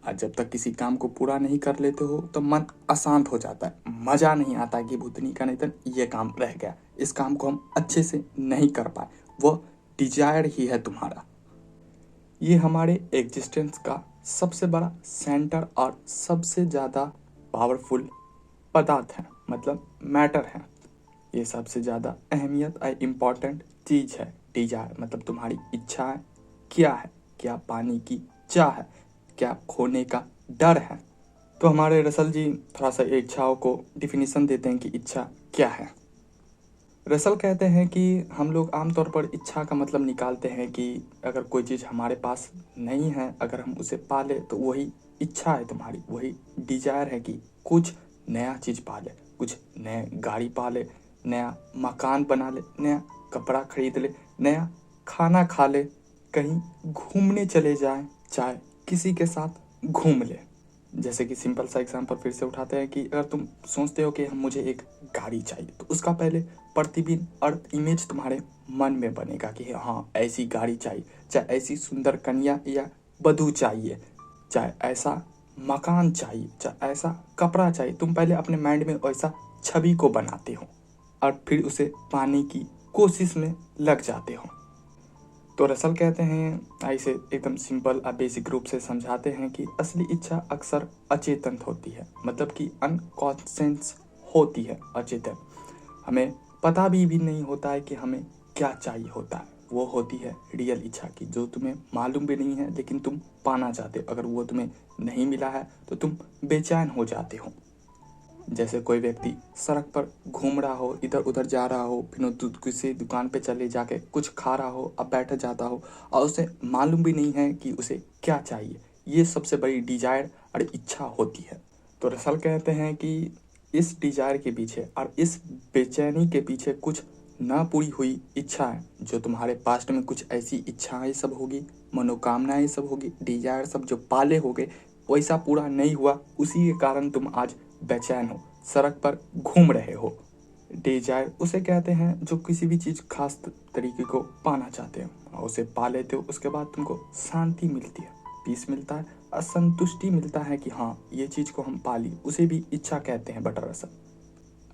और जब तक किसी काम को पूरा नहीं कर लेते हो तो मन अशांत हो जाता है, मज़ा नहीं आता कि भूतनी का नहीं ये काम रह गया, इस काम को हम अच्छे से नहीं कर पाए। वह डिजायर ही है तुम्हारा। ये हमारे एग्जिस्टेंस का सबसे बड़ा सेंटर और सबसे ज़्यादा पावरफुल पदार्थ है, मतलब मैटर है। ये सबसे ज़्यादा अहमियत और इम्पॉर्टेंट चीज़ है। डिजायर मतलब तुम्हारी इच्छा क्या है, क्या पाने की चाह है, क्या खोने का डर है। तो हमारे रसल जी थोड़ा सा इच्छाओं को डिफिनीसन देते हैं कि इच्छा क्या है। रसल कहते हैं कि हम लोग आमतौर पर इच्छा का मतलब निकालते हैं कि अगर कोई चीज़ हमारे पास नहीं है, अगर हम उसे पाले तो वही इच्छा है तुम्हारी, वही डिजायर है कि कुछ नया चीज़ पाले, कुछ नया गाड़ी पाले, नया मकान बना ले, नया कपड़ा खरीद ले, नया खाना खा ले, कहीं घूमने चले जाए, चाहे किसी के साथ घूम ले। जैसे कि सिंपल सा एग्जांपल फिर से उठाते हैं कि अगर तुम सोचते हो कि मुझे एक गाड़ी चाहिए, तो उसका पहले प्रतिबिंब और इमेज तुम्हारे मन में बनेगा कि हाँ ऐसी गाड़ी चाहिए, चाहे ऐसी सुंदर कन्या या वधू चाहिए, चाहे ऐसा मकान चाहिए, चाहे ऐसा कपड़ा चाहिए। तुम पहले अपने माइंड में ऐसा छवि को बनाते हो और फिर उसे पाने की कोशिश में लग जाते हो। तो रसल कहते हैं, ऐसे एकदम सिंपल और बेसिक रूप से समझाते हैं कि असली इच्छा अक्सर अचेतन होती है, मतलब कि अनकॉन्शियस होती है, अचेतन। हमें पता भी नहीं होता है कि हमें क्या चाहिए होता है। वो होती है रियल इच्छा की, जो तुम्हें मालूम भी नहीं है लेकिन तुम पाना चाहते हो। अगर वो तुम्हें नहीं मिला है तो तुम बेचैन हो जाते हो। जैसे कोई व्यक्ति सड़क पर घूम रहा हो, इधर उधर जा रहा हो, फिर किसी दुकान पे चले जाके कुछ खा रहा हो, अब बैठ जाता हो और उसे मालूम भी नहीं है कि उसे क्या चाहिए। ये सबसे बड़ी डिजायर और इच्छा होती है। तो रसल कहते हैं कि इस डिजायर के पीछे और इस बेचैनी के पीछे कुछ ना पूरी हुई इच्छा है, जो तुम्हारे पास्ट में कुछ ऐसी इच्छाएं सब होगी, मनोकामनाएं सब होगी, डिजायर सब जो पाले हो गए, वैसा पूरा नहीं हुआ, उसी के कारण तुम आज बेचैन हो, सड़क पर घूम रहे हो। डिजायर उसे कहते हैं जो किसी भी चीज़ खास तरीके को पाना चाहते हो और उसे पा लेते हो, उसके बाद तुमको शांति मिलती है, पीस मिलता है, असंतुष्टि मिलता है कि हाँ ये चीज़ को हम पा ली, उसे भी इच्छा कहते हैं बटर रसल।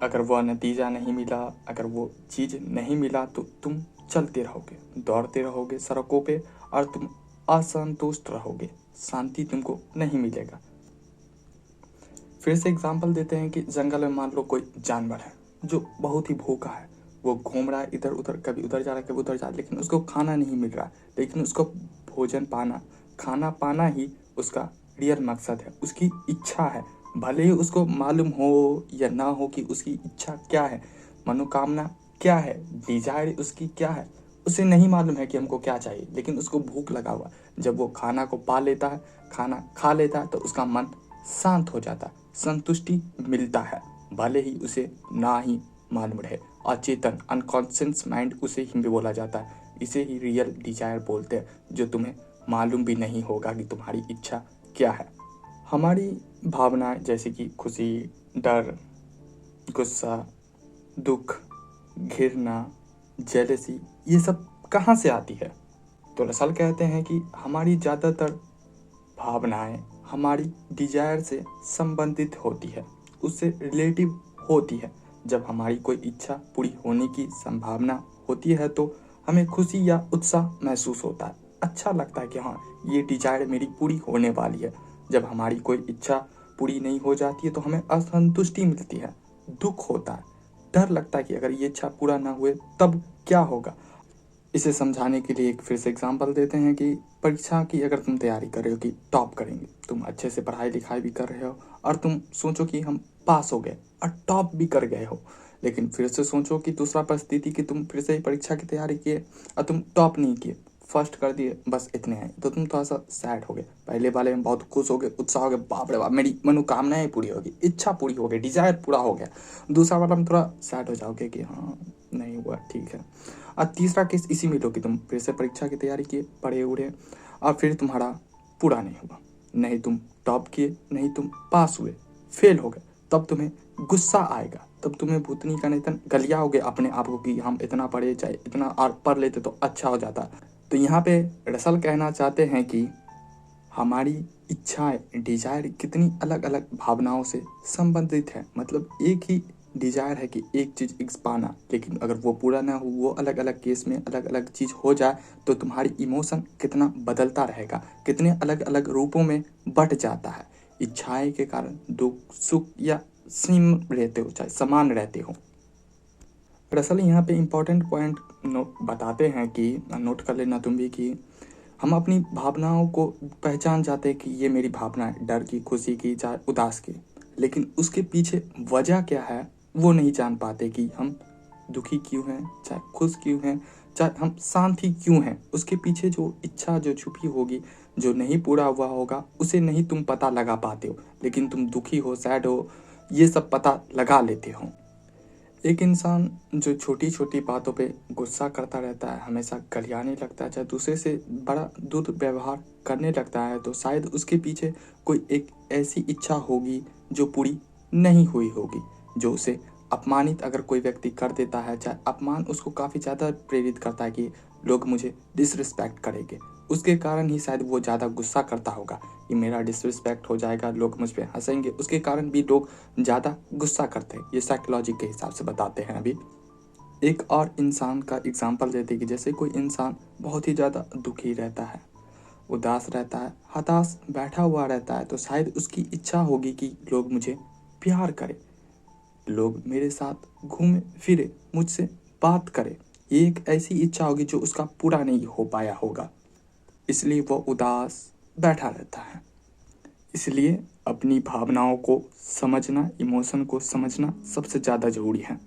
अगर वह नतीजा नहीं मिला, अगर वो चीज़ नहीं मिला तो तुम चलते रहोगे, दौड़ते रहोगे सड़कों पे और तुम असंतुष्ट रहोगे, शांति तुमको नहीं मिलेगा। फिर से एग्जांपल देते हैं कि जंगल में मान लो कोई जानवर है जो बहुत ही भूखा है, वो घूम रहा है इधर उधर, कभी उधर जा रहा है कभी उधर जा रहा है, लेकिन उसको खाना नहीं मिल रहा, लेकिन उसको भोजन पाना, खाना पाना ही उसका रियल मकसद है, उसकी इच्छा है। भले ही उसको मालूम हो या ना हो कि उसकी इच्छा क्या है, मनोकामना क्या है, डिजायर उसकी क्या है, उसे नहीं मालूम है कि हमको क्या चाहिए, लेकिन उसको भूख लगा हुआ। जब वो खाना को पा लेता है, खाना खा लेता है, तो उसका मन शांत हो जाता है, संतुष्टि मिलता है, भले ही उसे ना ही मालूम रहे। अचेतन अनकॉन्शियस माइंड उसे ही भी बोला जाता है। इसे ही रियल डिजायर बोलते हैं, जो तुम्हें मालूम भी नहीं होगा कि तुम्हारी इच्छा क्या है। हमारी भावनाएं जैसे कि खुशी, डर, गुस्सा, दुख, घृणा, जेलसी, ये सब कहाँ से आती है? तो रसल कहते हैं कि हमारी ज़्यादातर भावनाएं हमारी डिजायर से संबंधित होती है, उससे रिलेटिव होती है। जब हमारी कोई इच्छा पूरी होने की संभावना होती है तो हमें खुशी या उत्साह महसूस होता है, अच्छा लगता है कि हाँ ये डिजायर मेरी पूरी होने वाली है। जब हमारी कोई इच्छा पूरी नहीं हो जाती है तो हमें असंतुष्टि मिलती है, दुख होता है, डर लगता है कि अगर ये इच्छा पूरा ना हुए तब क्या होगा। इसे समझाने के लिए एक फिर से एग्जांपल देते हैं कि परीक्षा की अगर तुम तैयारी कर रहे हो कि टॉप करेंगे, तुम अच्छे से पढ़ाई लिखाई भी कर रहे हो और तुम सोचो कि हम पास हो गए और टॉप भी कर गए हो, लेकिन फिर से सोचो कि दूसरा परिस्थिति कि तुम फिर से परीक्षा की तैयारी किए और तुम टॉप नहीं किए, फर्स्ट कर दिए, बस इतने हैं, तो तुम थोड़ा सा सैड हो गए। पहले वाले में बहुत खुश हो गए, उत्साह हो गए, बाप रे बाप मेरी मनोकामनाएं पूरी होगी, इच्छा पूरी हो गई, डिजायर पूरा हो गया। दूसरा वाला में थोड़ा सैड हो जाओगे कि हाँ नहीं हुआ, ठीक है। और तीसरा केस इसी में लो कि तुम फिर से परीक्षा की तैयारी किए, पढ़े उड़े और फिर तुम्हारा पूरा नहीं हुआ, नहीं तुम टॉप किए, नहीं तुम पास हुए, फेल हो गए, तब तुम्हें गुस्सा आएगा, तब तुम्हें भूतनी का नहीं गलियाओगे अपने आप को कि हम इतना पढ़े, चाहे इतना और पढ़ लेते तो अच्छा हो जाता। तो यहाँ पे रसल कहना चाहते हैं कि हमारी इच्छाएं, डिजायर कितनी अलग अलग भावनाओं से संबंधित है। मतलब एक ही डिजायर है कि एक चीज़ एक्स पाना, लेकिन अगर वो पूरा ना हो, वो अलग अलग केस में अलग अलग चीज़ हो जाए, तो तुम्हारी इमोशन कितना बदलता रहेगा, कितने अलग अलग रूपों में बट जाता है। इच्छाएं के कारण दुख सुख या सेम रहते हो, चाहे समान रहते हो। दरअसल यहाँ पे इम्पोर्टेंट पॉइंट बताते हैं कि नोट कर लेना तुम भी कि हम अपनी भावनाओं को पहचान जाते हैं कि ये मेरी भावना है, डर की, खुशी की, चाहे उदास की, लेकिन उसके पीछे वजह क्या है वो नहीं जान पाते कि हम दुखी क्यों हैं, चाहे खुश क्यों हैं, चाहे हम शांत ही क्यों हैं। उसके पीछे जो इच्छा जो छुपी होगी, जो नहीं पूरा हुआ होगा, उसे नहीं तुम पता लगा पाते हो, लेकिन तुम दुखी हो, सैड हो, ये सब पता लगा लेते हो। एक इंसान जो छोटी छोटी बातों पे गुस्सा करता रहता है, हमेशा गलियाने लगता है, चाहे दूसरे से बड़ा दुर्व्यवहार करने लगता है, तो शायद उसके पीछे कोई एक ऐसी इच्छा होगी जो पूरी नहीं हुई होगी, जो उसे अपमानित अगर कोई व्यक्ति कर देता है, चाहे अपमान उसको काफ़ी ज़्यादा प्रेरित करता है कि लोग मुझे डिसरिस्पेक्ट करेंगे, उसके कारण ही शायद वो ज़्यादा गुस्सा करता होगा कि मेरा डिसरिस्पेक्ट हो जाएगा, लोग मुझ पर हंसेंगे, उसके कारण भी लोग ज़्यादा गुस्सा करते हैं। ये साइकोलॉजी के हिसाब से बताते हैं। अभी एक और इंसान का एग्जांपल देते हैं कि जैसे कोई इंसान बहुत ही ज़्यादा दुखी रहता है, उदास रहता है, हताश बैठा हुआ रहता है, तो शायद उसकी इच्छा होगी कि लोग मुझे प्यार करें, लोग मेरे साथ घूमे फिरे, मुझसे बात करें। ये एक ऐसी इच्छा होगी जो उसका पूरा नहीं हो पाया होगा, इसलिए वो उदास बैठा रहता है। इसलिए अपनी भावनाओं को समझना, इमोशन को समझना सबसे ज़्यादा ज़रूरी है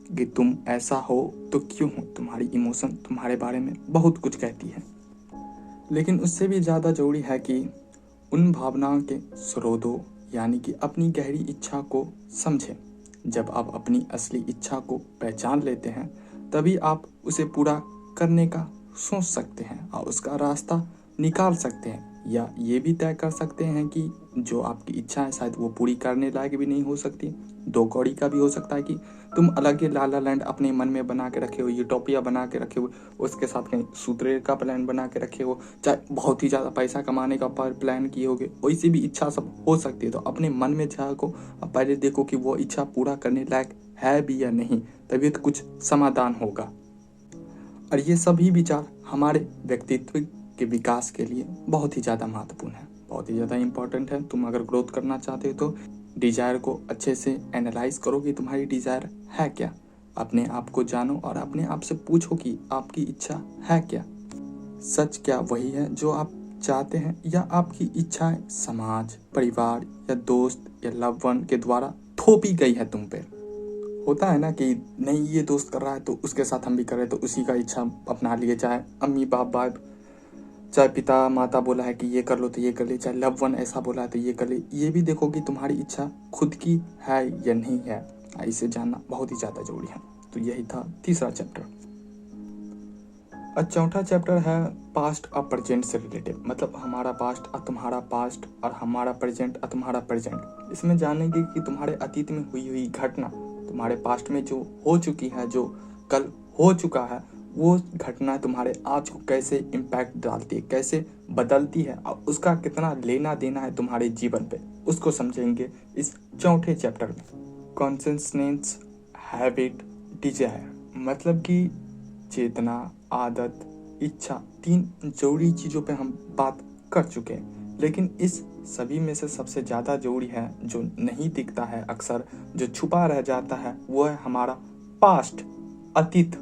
कि तुम ऐसा हो तो क्यों हो। तुम्हारी इमोशन तुम्हारे बारे में बहुत कुछ कहती है, लेकिन उससे भी ज़्यादा ज़रूरी है कि उन भावनाओं के स्रोतों यानी कि अपनी गहरी इच्छा को समझें। जब आप अपनी असली इच्छा को पहचान लेते हैं, तभी आप उसे पूरा करने का सोच सकते हैं और उसका रास्ता निकाल सकते हैं, या ये भी तय कर सकते हैं कि जो आपकी इच्छा है शायद वो पूरी करने लायक भी नहीं हो सकती। दो कौड़ी का भी हो सकता है कि तुम अलग ही लाला लैंड अपने मन में बना के रखे हो, यूटोपिया बना के रखे हो, उसके साथ कहीं सूत्रे का प्लान बना के रखे हो, चाहे बहुत ही ज़्यादा पैसा कमाने का प्लान किए होगे, वैसी भी इच्छा सब हो सकती है। तो अपने मन में झाँको और पहले देखो कि वो इच्छा पूरा करने लायक है भी या नहीं, तभी तो कुछ समाधान होगा। और ये सभी विचार हमारे व्यक्तित्व के विकास के लिए बहुत ही ज़्यादा महत्वपूर्ण है, बहुत ही ज़्यादा इम्पोर्टेंट है। तुम अगर ग्रोथ करना चाहते हो तो डिज़ायर को अच्छे से एनालाइज करो कि तुम्हारी डिज़ायर है क्या, अपने आप को जानो और अपने आप से पूछो कि आपकी इच्छा है क्या। सच क्या वही है जो आप चाहते हैं, या आपकी इच्छाएं समाज, परिवार या दोस्त या लव वन के द्वारा थोपी गई है तुम पे। होता है ना कि नहीं ये दोस्त कर रहा है तो उसके साथ हम भी कर रहे हैं, तो उसी का इच्छा अपना लिए, चाहे अम्मी बाप चाहे पिता माता बोला है कि ये कर लो तो ये कर ले, चाहे लव वन ऐसा बोला है तो ये कर ले। ये भी देखो कि तुम्हारी इच्छा खुद की है या नहीं है, इसे जानना बहुत ही ज़्यादा जरूरी है। तो यही था तीसरा चैप्टर। और चौथा चैप्टर है पास्ट और प्रेजेंट से रिलेटेड, मतलब हमारा पास्ट और तुम्हारा पास्ट और हमारा प्रेजेंट और तुम्हारा प्रेजेंट। इसमें जानेंगे कि तुम्हारे अतीत में हुई घटना, तुम्हारे पास्ट में जो हो चुकी है, जो कल हो चुका है, वो घटना तुम्हारे आज को कैसे इम्पैक्ट डालती है, कैसे बदलती है, और उसका कितना लेना देना है तुम्हारे जीवन पे, उसको समझेंगे इस चौथे चैप्टर में। कॉन्शसनेस, हैबिट, डिजायर, मतलब कि चेतना, आदत, इच्छा, तीन जरूरी चीज़ों पे हम बात कर चुके हैं। लेकिन इस सभी में से सबसे ज़्यादा जरूरी है, जो नहीं दिखता है अक्सर, जो छुपा रह जाता है, वो है हमारा पास्ट, अतीत।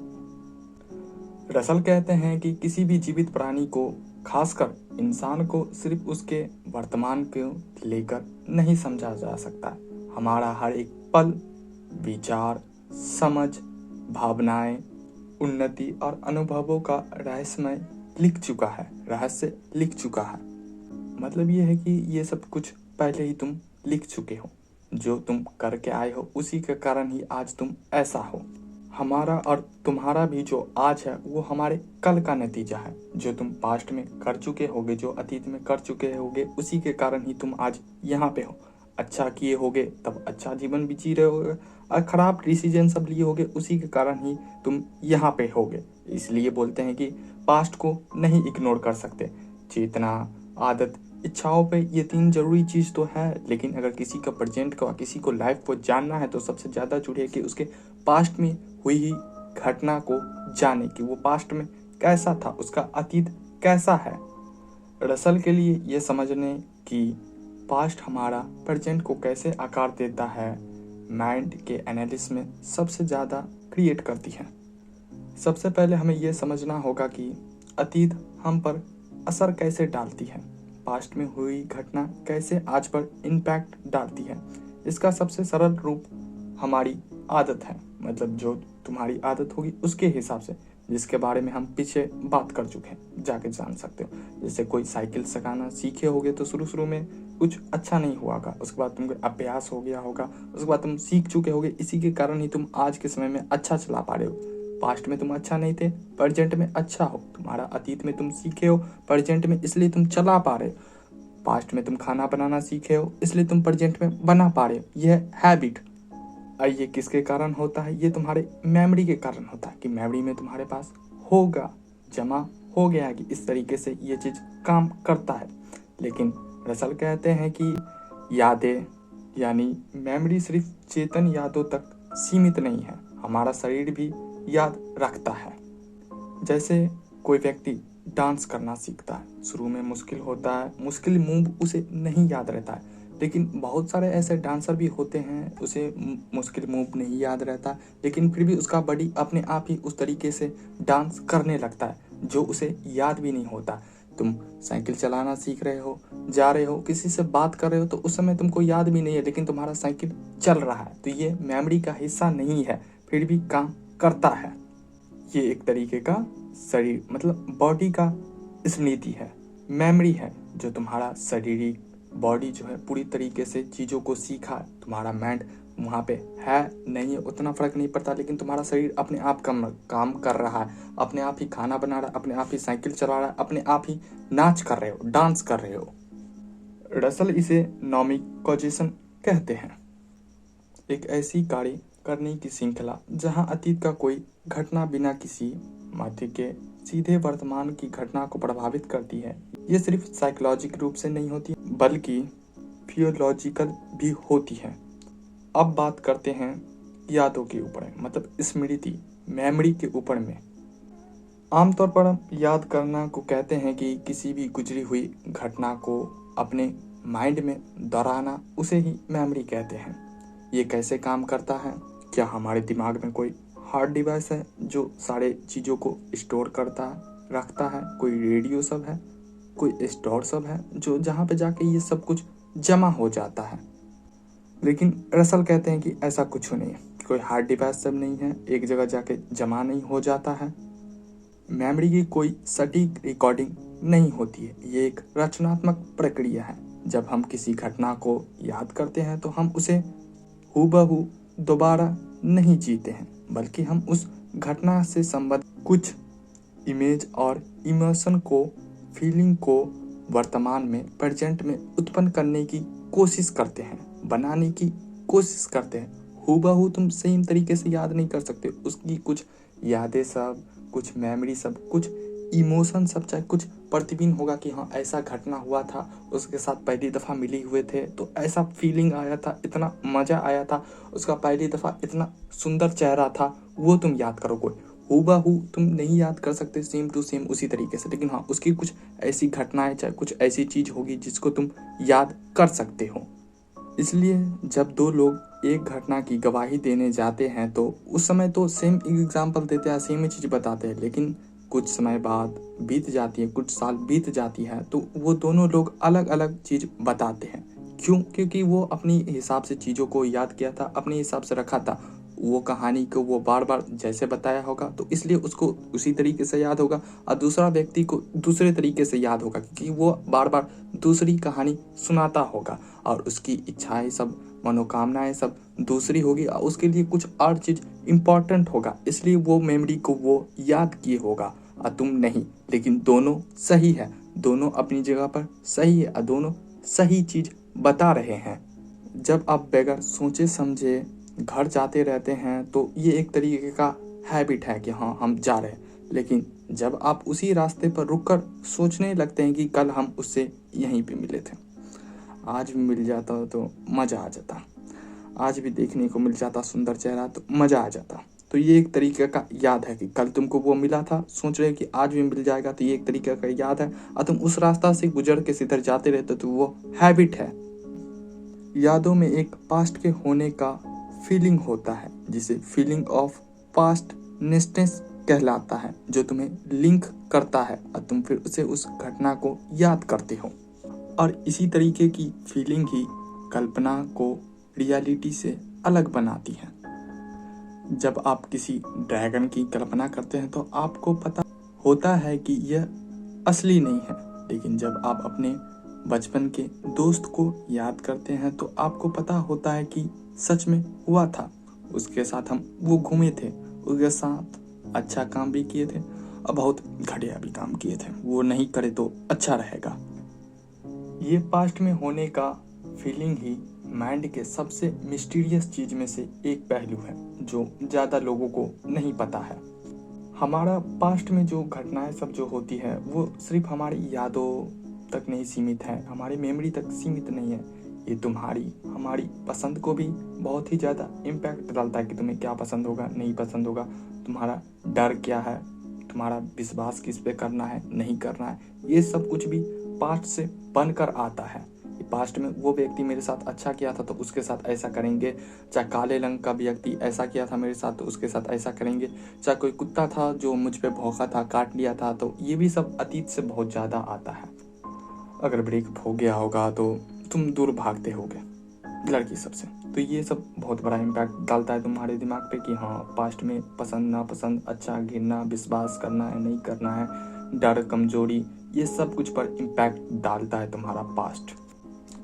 रसल कहते हैं कि किसी भी जीवित प्राणी को, खासकर इंसान को, सिर्फ उसके वर्तमान को लेकर नहीं समझा जा सकता। हमारा हर एक पल, विचार, समझ, भावनाएं, उन्नति और अनुभवों का रहस्य लिख चुका है। मतलब ये है कि ये सब कुछ पहले ही तुम लिख चुके हो। जो तुम करके आए हो उसी के कारण ही आज तुम ऐसा हो। हमारा और तुम्हारा भी जो आज है वो हमारे कल का नतीजा है। जो तुम पास्ट में कर चुके होगे, जो अतीत में कर चुके होगे, उसी के कारण ही तुम आज यहाँ पे हो। अच्छा किए होगे तब अच्छा जीवन भी जी रहे होगे, और खराब डिसीजन सब लिए होगे, उसी के कारण ही तुम यहाँ पे होगे। इसलिए बोलते हैं कि पास्ट को नहीं इग्नोर कर सकते। चेतना, आदत, इच्छाओं पे ये 3 जरूरी चीज़ तो है, लेकिन अगर किसी का प्रेजेंट को, किसी को लाइफ को जानना है तो सबसे ज़्यादा जुड़े है कि उसके पास्ट में हुई ही घटना को जाने कि वो पास्ट में कैसा था, उसका अतीत कैसा है। रसल के लिए ये समझने कि पास्ट हमारा प्रेजेंट को कैसे आकार देता है, माइंड के एनालिसिस में सबसे ज़्यादा क्रिएट करती है। सबसे पहले हमें ये समझना होगा कि अतीत हम पर असर कैसे डालती है, पास्ट में हुई घटना कैसे आज पर इम्पैक्ट डालती है। इसका सबसे सरल रूप हमारी आदत है। मतलब जो तुम्हारी आदत होगी उसके हिसाब से, जिसके बारे में हम पीछे बात कर चुके हैं, जाके जान सकते हो। जैसे कोई साइकिल सिखाना सीखे होगे तो शुरू में कुछ अच्छा नहीं हुआ होगा, उसके बाद तुमको अभ्यास हो गया होगा, उसके बाद तुम सीख चुके होगे। इसी के कारण ही तुम आज के समय में अच्छा चला पा रहे हो। पास्ट में तुम अच्छा नहीं थे, प्रेजेंट में अच्छा हो। तुम्हारा अतीत में तुम सीखे हो, प्रेजेंट में इसलिए तुम चला पा रहे हो। पास्ट में तुम खाना बनाना सीखे हो, इसलिए तुम प्रेजेंट में बना पा रहे हो। यह हैबिट। और ये किसके कारण होता है? ये तुम्हारे मेमोरी के कारण होता है कि मेमोरी में तुम्हारे पास होगा, जमा हो गया है कि इस तरीके से ये चीज़ काम करता है। लेकिन रसल कहते हैं कि यादें यानी मेमोरी सिर्फ चेतन यादों तक सीमित नहीं है, हमारा शरीर भी याद रखता है। जैसे कोई व्यक्ति डांस करना सीखता है, शुरू में मुश्किल होता है, मुश्किल मूव उसे नहीं याद रहता है। लेकिन बहुत सारे ऐसे डांसर भी होते हैं, उसे मुश्किल मूव नहीं याद रहता, लेकिन फिर भी उसका बॉडी अपने आप ही उस तरीके से डांस करने लगता है जो उसे याद भी नहीं होता। तुम साइकिल चलाना सीख रहे हो, जा रहे हो, किसी से बात कर रहे हो, तो उस समय तुमको याद भी नहीं है, लेकिन तुम्हारा साइकिल चल रहा है, तो ये मेमोरी का हिस्सा नहीं है, फिर भी काम करता है। ये एक तरीके का शरीर मतलब बॉडी का स्मृति है, मेमोरी है। जो तुम्हारा शारीरिक बॉडी जो है पूरी तरीके से चीज़ों को सीखा, तुम्हारा माइंड वहाँ पे है नहीं है उतना फर्क नहीं पड़ता, लेकिन तुम्हारा शरीर अपने आप काम कर रहा है, अपने आप ही खाना बना रहा है, अपने आप ही साइकिल चला रहा है, अपने आप ही नाच कर रहे हो, डांस कर रहे हो। रसल इसे नॉमिक कॉजेशन कहते हैं, एक ऐसी कार्य करने की श्रृंखला जहां अतीत का कोई घटना बिना किसी मध्य के सीधे वर्तमान की घटना को प्रभावित करती है। ये सिर्फ साइकोलॉजिकल रूप से नहीं होती बल्कि फिजियोलॉजिकल भी होती है। अब बात करते हैं यादों के ऊपर, मतलब स्मृति, मेमोरी के ऊपर में। आमतौर पर हम याद करना को कहते हैं कि किसी भी गुजरी हुई घटना को अपने माइंड में दोहराना, उसे ही मेमोरी कहते हैं। ये कैसे काम करता है? क्या हमारे दिमाग में कोई हार्ड डिवाइस है जो सारे चीज़ों को स्टोर करता है, रखता है? कोई रेडियो सब है, कोई स्टोर सब है जो जहाँ पे जाके ये सब कुछ जमा हो जाता है? लेकिन रसल कहते हैं कि ऐसा कुछ नहीं है, कोई हार्ड डिवाइस सब नहीं है, एक जगह जाके जमा नहीं हो जाता है। मेमोरी की कोई सटीक रिकॉर्डिंग नहीं होती है, ये एक रचनात्मक प्रक्रिया है। जब हम किसी घटना को याद करते हैं तो हम उसे हूबहू दोबारा नहीं जीते हैं, बल्कि हम उस घटना से संबंधित कुछ इमेज और इमोशन को, फीलिंग को वर्तमान में, प्रेजेंट में उत्पन्न करने की कोशिश करते हैं, बनाने की कोशिश करते हैं। हूबहू तुम सेम तरीके से याद नहीं कर सकते, उसकी कुछ यादें सब, कुछ मेमोरी सब, कुछ इमोशन सब, चाहे कुछ प्रतिबिंब होगा कि हाँ ऐसा घटना हुआ था, उसके साथ पहली दफ़ा मिली हुए थे तो ऐसा फीलिंग आया था, इतना मज़ा आया था, उसका पहली दफ़ा इतना सुंदर चेहरा था, वो तुम याद करो। कोई हूबहू तुम नहीं याद कर सकते सेम टू सेम उसी तरीके से, लेकिन हाँ उसकी कुछ ऐसी घटनाएं, चाहे कुछ ऐसी चीज़ होगी जिसको तुम याद कर सकते हो। इसलिए जब दो लोग एक घटना की गवाही देने जाते हैं तो उस समय तो सेम एग्जाम्पल देते हैं, सेम ही चीज़ बताते हैं, लेकिन कुछ समय बाद बीत जाती है, कुछ साल बीत जाती है, तो वो दोनों लोग अलग अलग चीज़ बताते हैं। क्यों? क्योंकि वो अपनी हिसाब से चीज़ों को याद किया था, अपने हिसाब से रखा था। वो कहानी को वो बार बार जैसे बताया होगा तो इसलिए उसको उसी तरीके से याद होगा, और दूसरा व्यक्ति को दूसरे तरीके से याद होगा क्योंकि वो बार बार दूसरी कहानी सुनाता होगा और उसकी इच्छाएं सब, मनोकामनाएं सब दूसरी होगी और उसके लिए कुछ और चीज़ इम्पॉर्टेंट होगा, इसलिए वो मेमोरी को वो याद किए होगा और तुम नहीं। लेकिन दोनों सही है, दोनों अपनी जगह पर सही है और दोनों सही चीज़ बता रहे हैं। जब आप बगैर सोचे समझे घर जाते रहते हैं तो ये एक तरीके का हैबिट है कि हाँ हम जा रहे हैं, लेकिन जब आप उसी रास्ते पर रुककर सोचने लगते हैं कि कल हम उससे यहीं पे मिले थे, आज भी मिल जाता तो मज़ा आ जाता, आज भी देखने को मिल जाता सुंदर चेहरा तो मज़ा आ जाता। तो ये एक तरीके का याद है कि कल तुमको वो मिला था, सोच रहे कि आज भी मिल जाएगा, तो ये एक तरीके का याद है और तुम उस रास्ता से गुजर के सीधे जाते रहते तो वो हैबिट है। यादों में एक पास्ट के होने का फीलिंग होता है जिसे फीलिंग ऑफ पास्टनेसनेस कहलाता है, जो तुम्हें लिंक करता है और तुम फिर उसे उस घटना को याद करते हो। और इसी तरीके की फीलिंग ही कल्पना को रियलिटी से अलग बनाती है। जब आप किसी ड्रैगन की कल्पना करते हैं तो आपको पता होता है कि यह असली नहीं है, लेकिन जब आप अपने बचपन के दोस्त को याद करते हैं तो आपको पता होता है कि सच में हुआ था, उसके साथ हम वो घूमे थे, उसके साथ अच्छा काम भी किए थे और बहुत घटिया भी काम किए थे, वो नहीं करे तो अच्छा रहेगा। ये पास्ट में होने का फीलिंग ही माइंड के सबसे मिस्टीरियस चीज में से एक पहलू है जो ज़्यादा लोगों को नहीं पता है। हमारा पास्ट में जो घटनाएं सब जो होती है वो सिर्फ हमारी यादों तक नहीं सीमित है, हमारी मेमोरी तक सीमित नहीं है। ये तुम्हारी हमारी पसंद को भी बहुत ही ज़्यादा इम्पैक्ट डालता है कि तुम्हें क्या पसंद होगा, नहीं पसंद होगा, तुम्हारा डर क्या है, तुम्हारा विश्वास किस पे करना है, नहीं करना है, ये सब कुछ भी पास्ट से बनकर आता है। पास्ट में वो व्यक्ति मेरे साथ अच्छा किया था तो उसके साथ ऐसा करेंगे, चाहे काले रंग का व्यक्ति ऐसा किया था मेरे साथ तो उसके साथ ऐसा करेंगे, चाहे कोई कुत्ता था जो मुझ पे भौंका था, काट लिया था, तो ये भी सब अतीत से बहुत ज़्यादा आता है। अगर ब्रेक हो गया होगा तो तुम दूर भागते होगे लड़की सबसे, तो ये सब बहुत बड़ा इम्पैक्ट डालता है तुम्हारे दिमाग पे कि हाँ पास्ट में पसंद नापसंद, अच्छा गिरना, विश्वास करना है नहीं करना है, डर कमजोरी, ये सब कुछ पर इम्पैक्ट डालता है तुम्हारा पास्ट।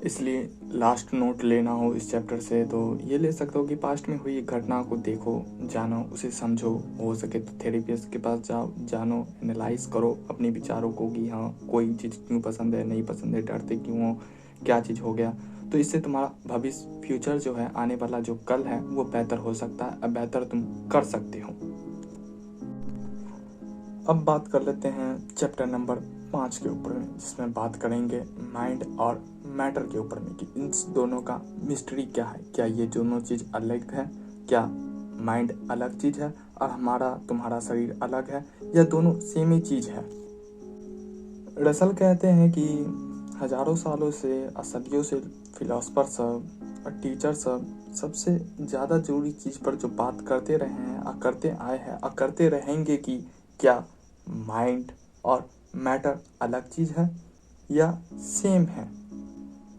इसलिए लास्ट नोट लेना हो इस चैप्टर से तो ये ले सकते हो कि पास्ट में हुई घटना को देखो, जानो, उसे समझो, हो सके तो थेरेपिस्ट के पास जाओ, जानो, एनालाइज करो अपने विचारों को कि हाँ कोई चीज़ क्यों पसंद है, नहीं पसंद है, डरते क्यों हो, क्या चीज़ हो गया। तो इससे तुम्हारा भविष्य, फ्यूचर जो है, आने वाला जो कल है वो बेहतर हो सकता है, अब बेहतर तुम कर सकते हो। अब बात कर लेते हैं चैप्टर नंबर 5 के ऊपर में, जिसमें बात करेंगे माइंड और मैटर के ऊपर में कि इन दोनों का मिस्ट्री क्या है, क्या ये दोनों चीज़ अलग है, क्या माइंड अलग चीज़ है और हमारा तुम्हारा शरीर अलग है, या दोनों सेम ही चीज़ है। रसल कहते हैं कि हजारों सालों से, सदियों से फिलोसफर सब और टीचर सब सबसे ज़्यादा जरूरी चीज़ पर जो बात करते रहे हैं और करते आए हैं और करते रहेंगे कि क्या माइंड और मैटर अलग चीज़ है या सेम है।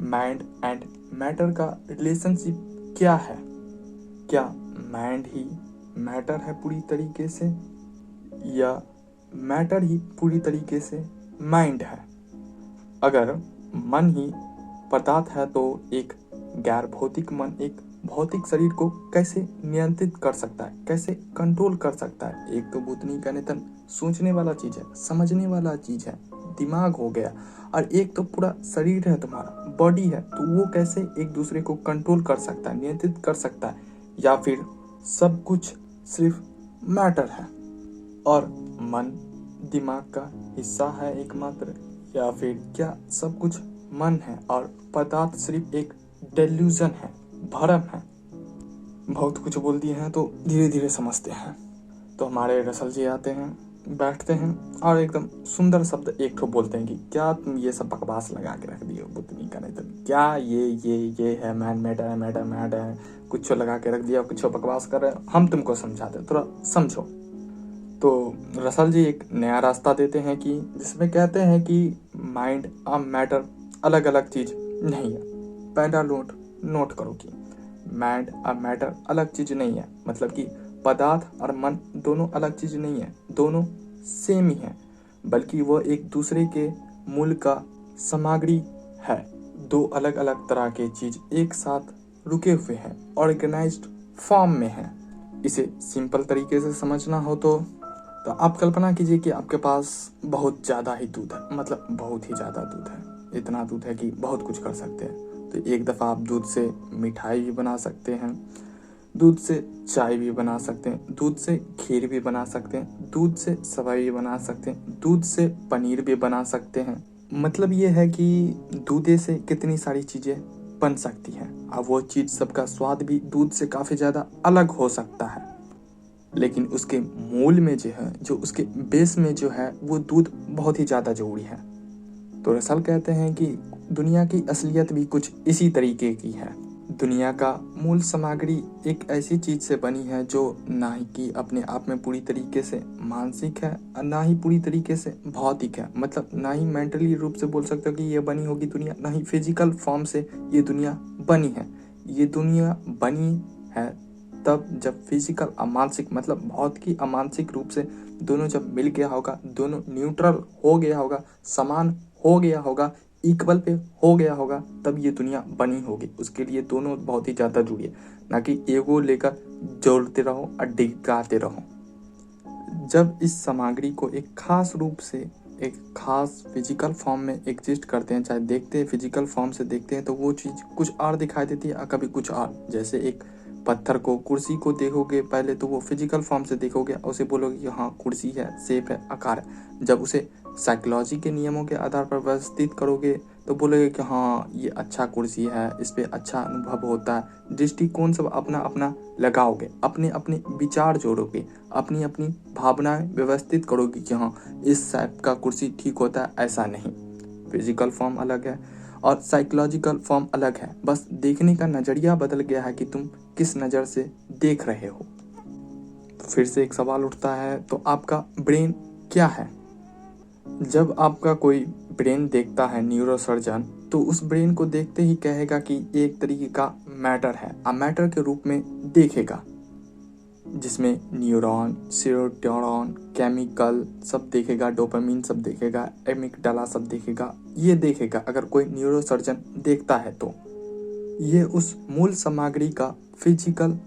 माइंड एंड मैटर का रिलेशनशिप क्या है, क्या माइंड ही मैटर है पूरी तरीके से या मैटर ही पूरी तरीके से माइंड है। अगर मन ही पदार्थ है तो एक गैर भौतिक मन एक भौतिक शरीर को कैसे नियंत्रित कर सकता है, कैसे कंट्रोल कर सकता है। एक तो भूतनी का नितन सोचने वाला चीज़ है, समझने वाला चीज़ है, दिमाग हो गया, और एक तो पूरा शरीर है, तुम्हारा बॉडी है, तो वो कैसे एक दूसरे को कंट्रोल कर सकता है, नियंत्रित कर सकता है, या फिर सब कुछ सिर्फ मैटर है और मन दिमाग का हिस्सा है एकमात्र, या फिर क्या सब कुछ मन है और पदार्थ सिर्फ एक डेल्यूजन है, भ्रम है। बहुत कुछ बोल दिए हैं तो धीरे धीरे समझते हैं। तो हमारे रसल जी आते हैं, बैठते हैं और एकदम सुंदर शब्द एक ठो बोलते हैं कि क्या तुम ये सब बकवास लगा के रख दिए बुद्धनी का, नहीं तो क्या ये है मैन मैटर है, मैटर मैट है, कुछ लगा के रख दिया, कुछ बकवास कर रहे, हम तुमको समझाते, थोड़ा समझो। तो रसल जी एक नया रास्ता देते हैं कि जिसमें कहते हैं कि माइंड और मैटर अलग अलग चीज़ नहीं है। पहला नोट करो कि माइंड और मैटर अलग चीज़ नहीं है, मतलब कि पदार्थ और मन दोनों अलग चीज़ नहीं है, दोनों सेम ही है, बल्कि वो एक दूसरे के मूल का सामग्री है। दो अलग अलग तरह के चीज़ एक साथ रुके हुए हैं, ऑर्गेनाइज्ड फॉर्म में हैं। इसे सिंपल तरीके से समझना हो तो आप कल्पना कीजिए कि आपके पास बहुत ज़्यादा ही दूध है, मतलब बहुत ही ज़्यादा दूध है, इतना दूध है कि बहुत कुछ कर सकते हैं। तो एक दफ़ा आप दूध से मिठाई भी बना सकते हैं, दूध से चाय भी बना सकते हैं, दूध से खीर भी बना सकते हैं, दूध से सेवई भी बना सकते हैं, दूध से पनीर भी बना सकते हैं। मतलब ये है कि दूध से कितनी सारी चीज़ें बन सकती हैं। अब वो चीज़ सबका स्वाद भी दूध से काफ़ी ज़्यादा अलग हो सकता है, लेकिन उसके मूल में जो है, जो उसके बेस में जो है, वो दूध बहुत ही ज़्यादा ज़रूरी है। तो रसल कहते हैं कि दुनिया की असलियत भी कुछ इसी तरीके की है। दुनिया का मूल सामग्री एक ऐसी चीज़ से बनी है जो ना ही कि अपने आप में पूरी तरीके से मानसिक है और ना ही पूरी तरीके से भौतिक है। मतलब ना ही मेंटली रूप से बोल सकते हो कि ये बनी होगी दुनिया, ना ही फिजिकल फॉर्म से ये दुनिया बनी है। ये दुनिया बनी है तब जब फिजिकल और मानसिक, मतलब भौतिक और मानसिक रूप से दोनों जब मिल गया होगा, दोनों न्यूट्रल हो गया होगा, समान हो गया होगा, इक्वल पे हो गया होगा, तब ये दुनिया बनी होगी। उसके लिए दोनों बहुत ही ज़्यादा जरूरी है, ना कि एगो लेकर जोड़ते रहो और डिगाते रहो। जब इस सामग्री को एक खास रूप से एक खास फिजिकल फॉर्म में एग्जिस्ट करते हैं, चाहे देखते हैं फिजिकल फॉर्म से देखते हैं, तो वो चीज़ कुछ और दिखाई देती है और कभी कुछ और। जैसे एक पत्थर को, कुर्सी को देखोगे पहले तो वो फिजिकल फॉर्म से देखोगे, उसे बोलोगे कि हाँ कुर्सी है, शेप है, आकार है। जब उसे साइकोलॉजी के नियमों के आधार पर व्यवस्थित करोगे तो बोलोगे कि हाँ ये अच्छा कुर्सी है, इस पर अच्छा अनुभव होता है। दृष्टिकोण सब अपना अपना लगाओगे, अपने अपने विचार जोड़ोगे, अपनी अपनी भावनाएं व्यवस्थित करोगे कि हाँ इस टाइप का कुर्सी ठीक होता है, ऐसा नहीं। फिजिकल फॉर्म अलग है और साइकोलॉजिकल फॉर्म अलग है, बस देखने का नज़रिया बदल गया है कि तुम किस नज़र से देख रहे हो। तो फिर से एक सवाल उठता है, तो आपका ब्रेन क्या है? जब आपका कोई ब्रेन देखता है न्यूरोसर्जन, तो उस ब्रेन को देखते ही कहेगा कि एक तरीके का मैटर है, मैटर के रूप में देखेगा, जिसमें न्यूरॉन, सेरोटोनिन, केमिकल सब देखेगा, डोपामिन सब देखेगा, एमिगडाला सब देखेगा। ये देखेगा अगर कोई न्यूरोसर्जन देखता है तो ये उस मूल सामग्री का फिजिकल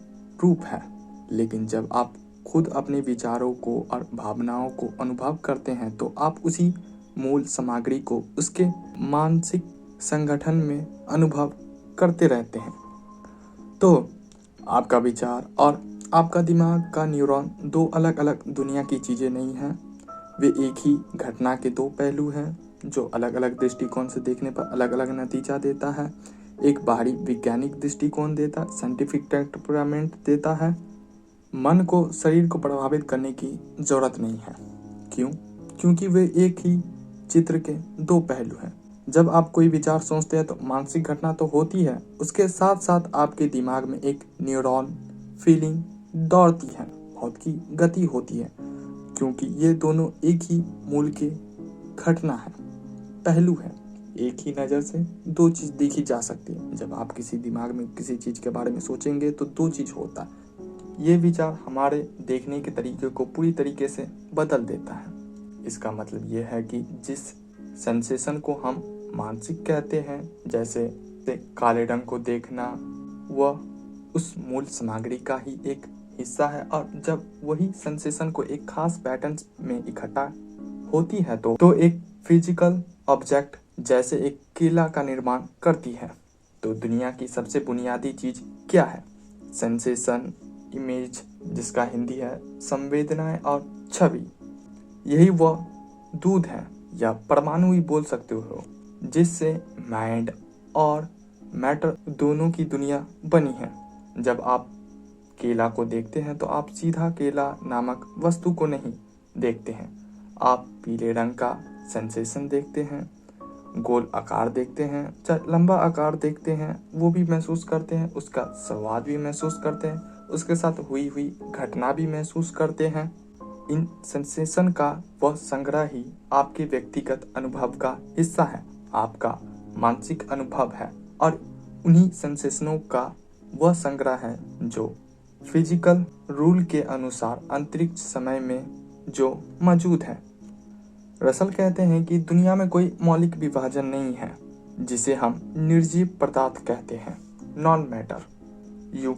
रूप है। लेकिन जब आप खुद अपने विचारों को और भावनाओं को अनुभव करते हैं तो आप उसी मूल सामग्री को उसके मानसिक संगठन में अनुभव करते रहते हैं। तो आपका विचार और आपका दिमाग का न्यूरॉन दो अलग अलग दुनिया की चीज़ें नहीं हैं, वे एक ही घटना के दो पहलू हैं जो अलग अलग दृष्टिकोण से देखने पर अलग अलग नतीजा देता है। एक बाहरी वैज्ञानिक दृष्टिकोण देता, साइंटिफिक टेम्परामेंट देता है। मन को शरीर को प्रभावित करने की जरूरत नहीं है। क्यों? क्योंकि वे एक ही चित्र के दो पहलू हैं। जब आप कोई विचार सोचते हैं तो मानसिक घटना तो होती है, उसके साथ साथ आपके दिमाग में एक न्यूरॉन फीलिंग दौड़ती है, बहुत की गति होती है, क्योंकि ये दोनों एक ही मूल के घटना है, पहलू है। एक ही नज़र से दो चीज़ देखी जा सकती है। जब आप किसी दिमाग में किसी चीज़ के बारे में सोचेंगे तो दो चीज़ होता है। ये विचार हमारे देखने के तरीके को पूरी तरीके से बदल देता है। इसका मतलब ये है कि जिस सेंसेशन को हम मानसिक कहते हैं, जैसे काले रंग को देखना, वह उस मूल सामग्री का ही एक हिस्सा है, और जब वही सेंसेशन को एक खास पैटर्न में इकट्ठा होती है तो एक फिजिकल ऑब्जेक्ट जैसे एक किला का निर्माण करती है। तो दुनिया की सबसे बुनियादी चीज़ क्या है? सेंसेशन, इमेज, जिसका हिंदी है संवेदनाएं और छवि। यही वह दूध है, या परमाणु ही बोल सकते हो, जिससे माइंड और मैटर दोनों की दुनिया बनी है। जब आप केला को देखते हैं तो आप सीधा केला नामक वस्तु को नहीं देखते हैं, आप पीले रंग का सेंसेशन देखते हैं, गोल आकार देखते हैं, चाहे लंबा आकार देखते हैं, वो भी महसूस करते हैं, उसका स्वाद भी महसूस करते हैं, उसके साथ हुई हुई घटना भी महसूस करते हैं। इन सेंसेशन का वह संग्रह ही आपके व्यक्तिगत अनुभव का हिस्सा है, आपका मानसिक अनुभव है और उन्हीं सेंसेशनों का वह संग्रह है जो फिजिकल रूल के अनुसार अंतरिक्ष समय में जो मौजूद है। रसल कहते हैं कि दुनिया में कोई मौलिक विभाजन नहीं है जिसे हम निर्जीव पदार्थ कहते हैं, नॉन मैटर, यूं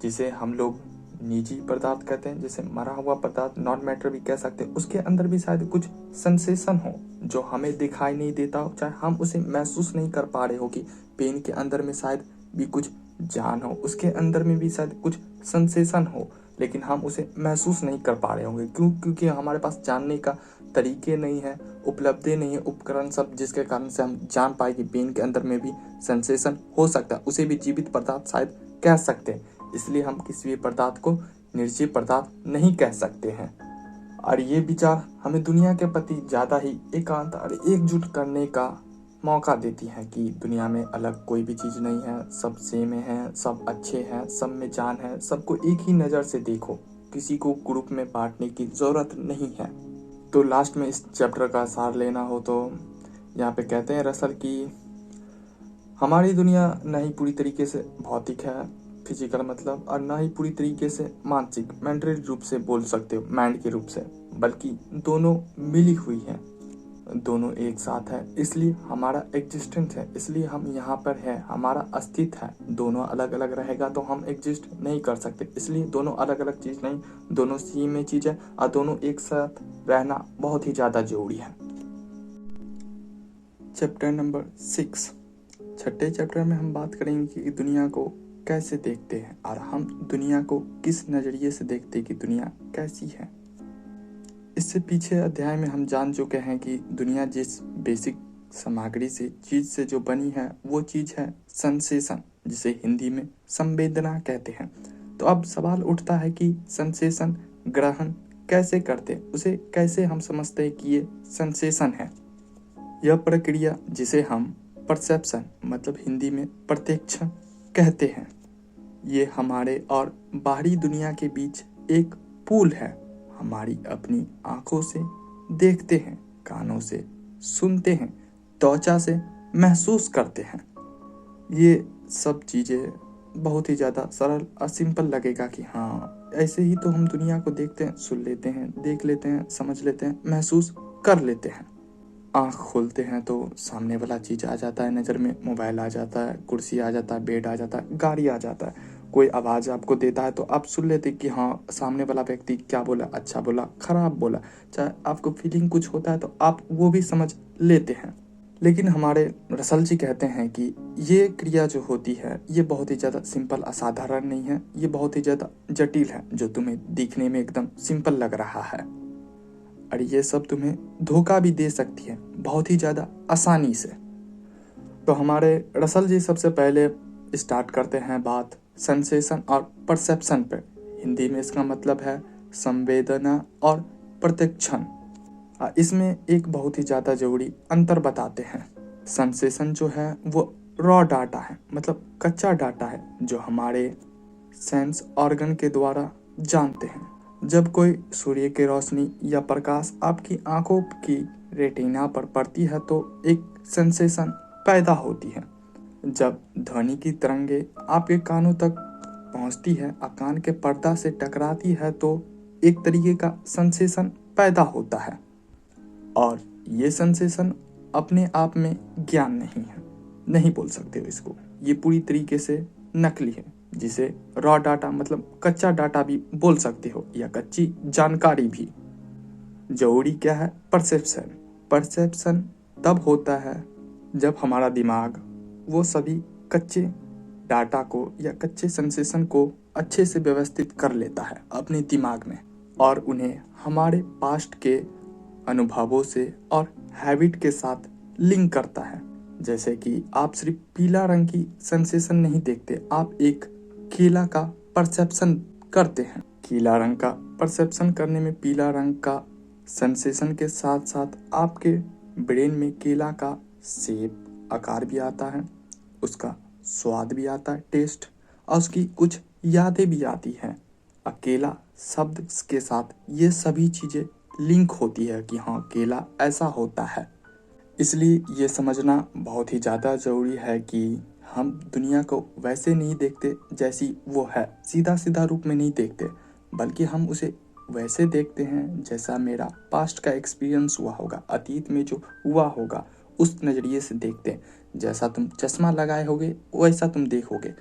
जिसे हम लोग निजी पदार्थ कहते हैं, जैसे मरा हुआ पदार्थ नॉन मैटर भी कह सकते हैं। उसके अंदर भी शायद कुछ सेंसेशन हो जो हमें दिखाई नहीं देता हो, चाहे हम उसे महसूस नहीं कर पा रहे हो कि पेन के अंदर में शायद भी कुछ जान हो, उसके अंदर में भी शायद कुछ सेंसेशन हो, लेकिन हम उसे महसूस नहीं कर पा रहे होंगे। क्योंकि हमारे पास जानने का तरीके नहीं है, उपलब्धि नहीं है, उपकरण सब, जिसके कारण से हम जान पाए कि पेन के अंदर में भी सेंसेशन हो सकता है, उसे भी जीवित पदार्थ शायद कह सकते हैं। इसलिए हम किसी भी पदार्थ को निर्जीव पदार्थ नहीं कह सकते हैं। और ये विचार हमें दुनिया के प्रति ज़्यादा ही एकांत और एकजुट करने का मौका देती हैं कि दुनिया में अलग कोई भी चीज़ नहीं है, सब सेम है, सब अच्छे हैं, सब में जान है, सबको एक ही नज़र से देखो, किसी को ग्रुप में बांटने की ज़रूरत नहीं है। तो लास्ट में इस चैप्टर का सार लेना हो तो यहाँ पे कहते हैं रसल कि हमारी दुनिया न ही पूरी तरीके से भौतिक है, फिजिकल मतलब, और ना ही पूरी तरीके से मानसिक, मेंटल रूप से बोल सकते हो, माइंड के रूप से, बल्कि दोनों मिली हुई है, दोनों एक साथ है, इसलिए हमारा एग्जिस्टेंस है, इसलिए हम यहाँ पर है, हमारा अस्तित्व है। दोनों अलग अलग रहेगा तो हम एग्जिस्ट नहीं कर सकते, इसलिए दोनों अलग अलग चीज़ नहीं, दोनों सेम में चीज़ है और दोनों एक साथ रहना बहुत ही ज़्यादा जरूरी है। चैप्टर नंबर 6, छठे चैप्टर में हम बात करेंगे कि दुनिया को कैसे देखते हैं और हम दुनिया को किस नज़रिए से देखते हैं कि दुनिया कैसी है। इससे पीछे अध्याय में हम जान चुके हैं कि दुनिया जिस बेसिक सामग्री से, चीज़ से जो बनी है, वो चीज़ है सेंसेशन, जिसे हिंदी में संवेदना कहते हैं। तो अब सवाल उठता है कि सेंसेशन ग्रहण कैसे करते, उसे कैसे हम समझते हैं कि ये सेंसेशन है। यह प्रक्रिया जिसे हम परसेप्शन मतलब हिंदी में प्रत्यक्ष कहते हैं, ये हमारे और बाहरी दुनिया के बीच एक पुल है। हमारी अपनी आंखों से देखते हैं, कानों से सुनते हैं, त्वचा से महसूस करते हैं। ये सब चीज़ें बहुत ही ज़्यादा सरल और सिंपल लगेगा कि हाँ ऐसे ही तो हम दुनिया को देखते हैं, सुन लेते हैं, देख लेते हैं, समझ लेते हैं, महसूस कर लेते हैं। आँख खोलते हैं तो सामने वाला चीज़ आ जाता है नज़र में, मोबाइल आ जाता है, कुर्सी आ जाता है, बेड आ जाता है, गाड़ी आ जाता है, कोई आवाज़ आपको देता है तो आप सुन लेते कि हाँ सामने वाला व्यक्ति क्या बोला, अच्छा बोला, खराब बोला, चाहे आपको फीलिंग कुछ होता है तो आप वो भी समझ लेते हैं। लेकिन हमारे रसल जी कहते हैं कि ये क्रिया जो होती है ये बहुत ही ज़्यादा सिंपल असाधारण नहीं है, ये बहुत ही ज़्यादा जटिल है, जो तुम्हें दिखने में एकदम सिंपल लग रहा है और ये सब तुम्हें धोखा भी दे सकती है बहुत ही ज़्यादा आसानी से। तो हमारे रसल जी सबसे पहले स्टार्ट करते हैं बात सेंसेशन और परसेप्शन पे। हिंदी में इसका मतलब है संवेदना और प्रत्यक्षण। इसमें एक बहुत ही ज़्यादा जरूरी अंतर बताते हैं। सेंसेशन जो है वो रॉ डाटा है, मतलब कच्चा डाटा है जो हमारे सेंस ऑर्गन के द्वारा जानते हैं। जब कोई सूर्य की रोशनी या प्रकाश आपकी आंखों की रेटिना पर पड़ती है तो एक सेंसेशन पैदा होती है। जब ध्वनि की तरंगे आपके कानों तक पहुंचती है और कान के पर्दा से टकराती है तो एक तरीके का सेंसेशन पैदा होता है। और ये सेंसेशन अपने आप में ज्ञान नहीं है, नहीं बोल सकते हो इसको, ये पूरी तरीके से नकली है, जिसे रॉ डाटा मतलब कच्चा डाटा भी बोल सकते हो या कच्ची जानकारी भी। जरूरी क्या है? परसेप्शन। परसेप्शन तब होता है जब हमारा दिमाग वो सभी कच्चे डाटा को या कच्चे सेंसेशन को अच्छे से व्यवस्थित कर लेता है अपने दिमाग में और उन्हें हमारे पास्ट के अनुभवों से और हैबिट के साथ लिंक करता है। जैसे कि आप सिर्फ पीला रंग की सेंसेशन नहीं देखते, आप एक केला का परसेप्शन करते हैं। पीला रंग का परसेप्शन करने में पीला रंग का सेंसेशन के साथ साथ आपके ब्रेन में केला का शेप, आकार भी आता है, उसका स्वाद भी आता है, टेस्ट, और उसकी कुछ यादें भी आती हैं। केला शब्द के साथ ये सभी चीज़ें लिंक होती है कि हाँ केला ऐसा होता है। इसलिए ये समझना बहुत ही ज़्यादा ज़रूरी है कि हम दुनिया को वैसे नहीं देखते जैसी वो है, सीधा सीधा रूप में नहीं देखते, बल्कि हम उसे वैसे देखते हैं जैसा मेरा पास्ट का एक्सपीरियंस हुआ होगा, अतीत में जो हुआ होगा उस नज़रिए से देखते हैं। जैसा तुम चश्मा लगाए होगे वैसा तुम देखोगे,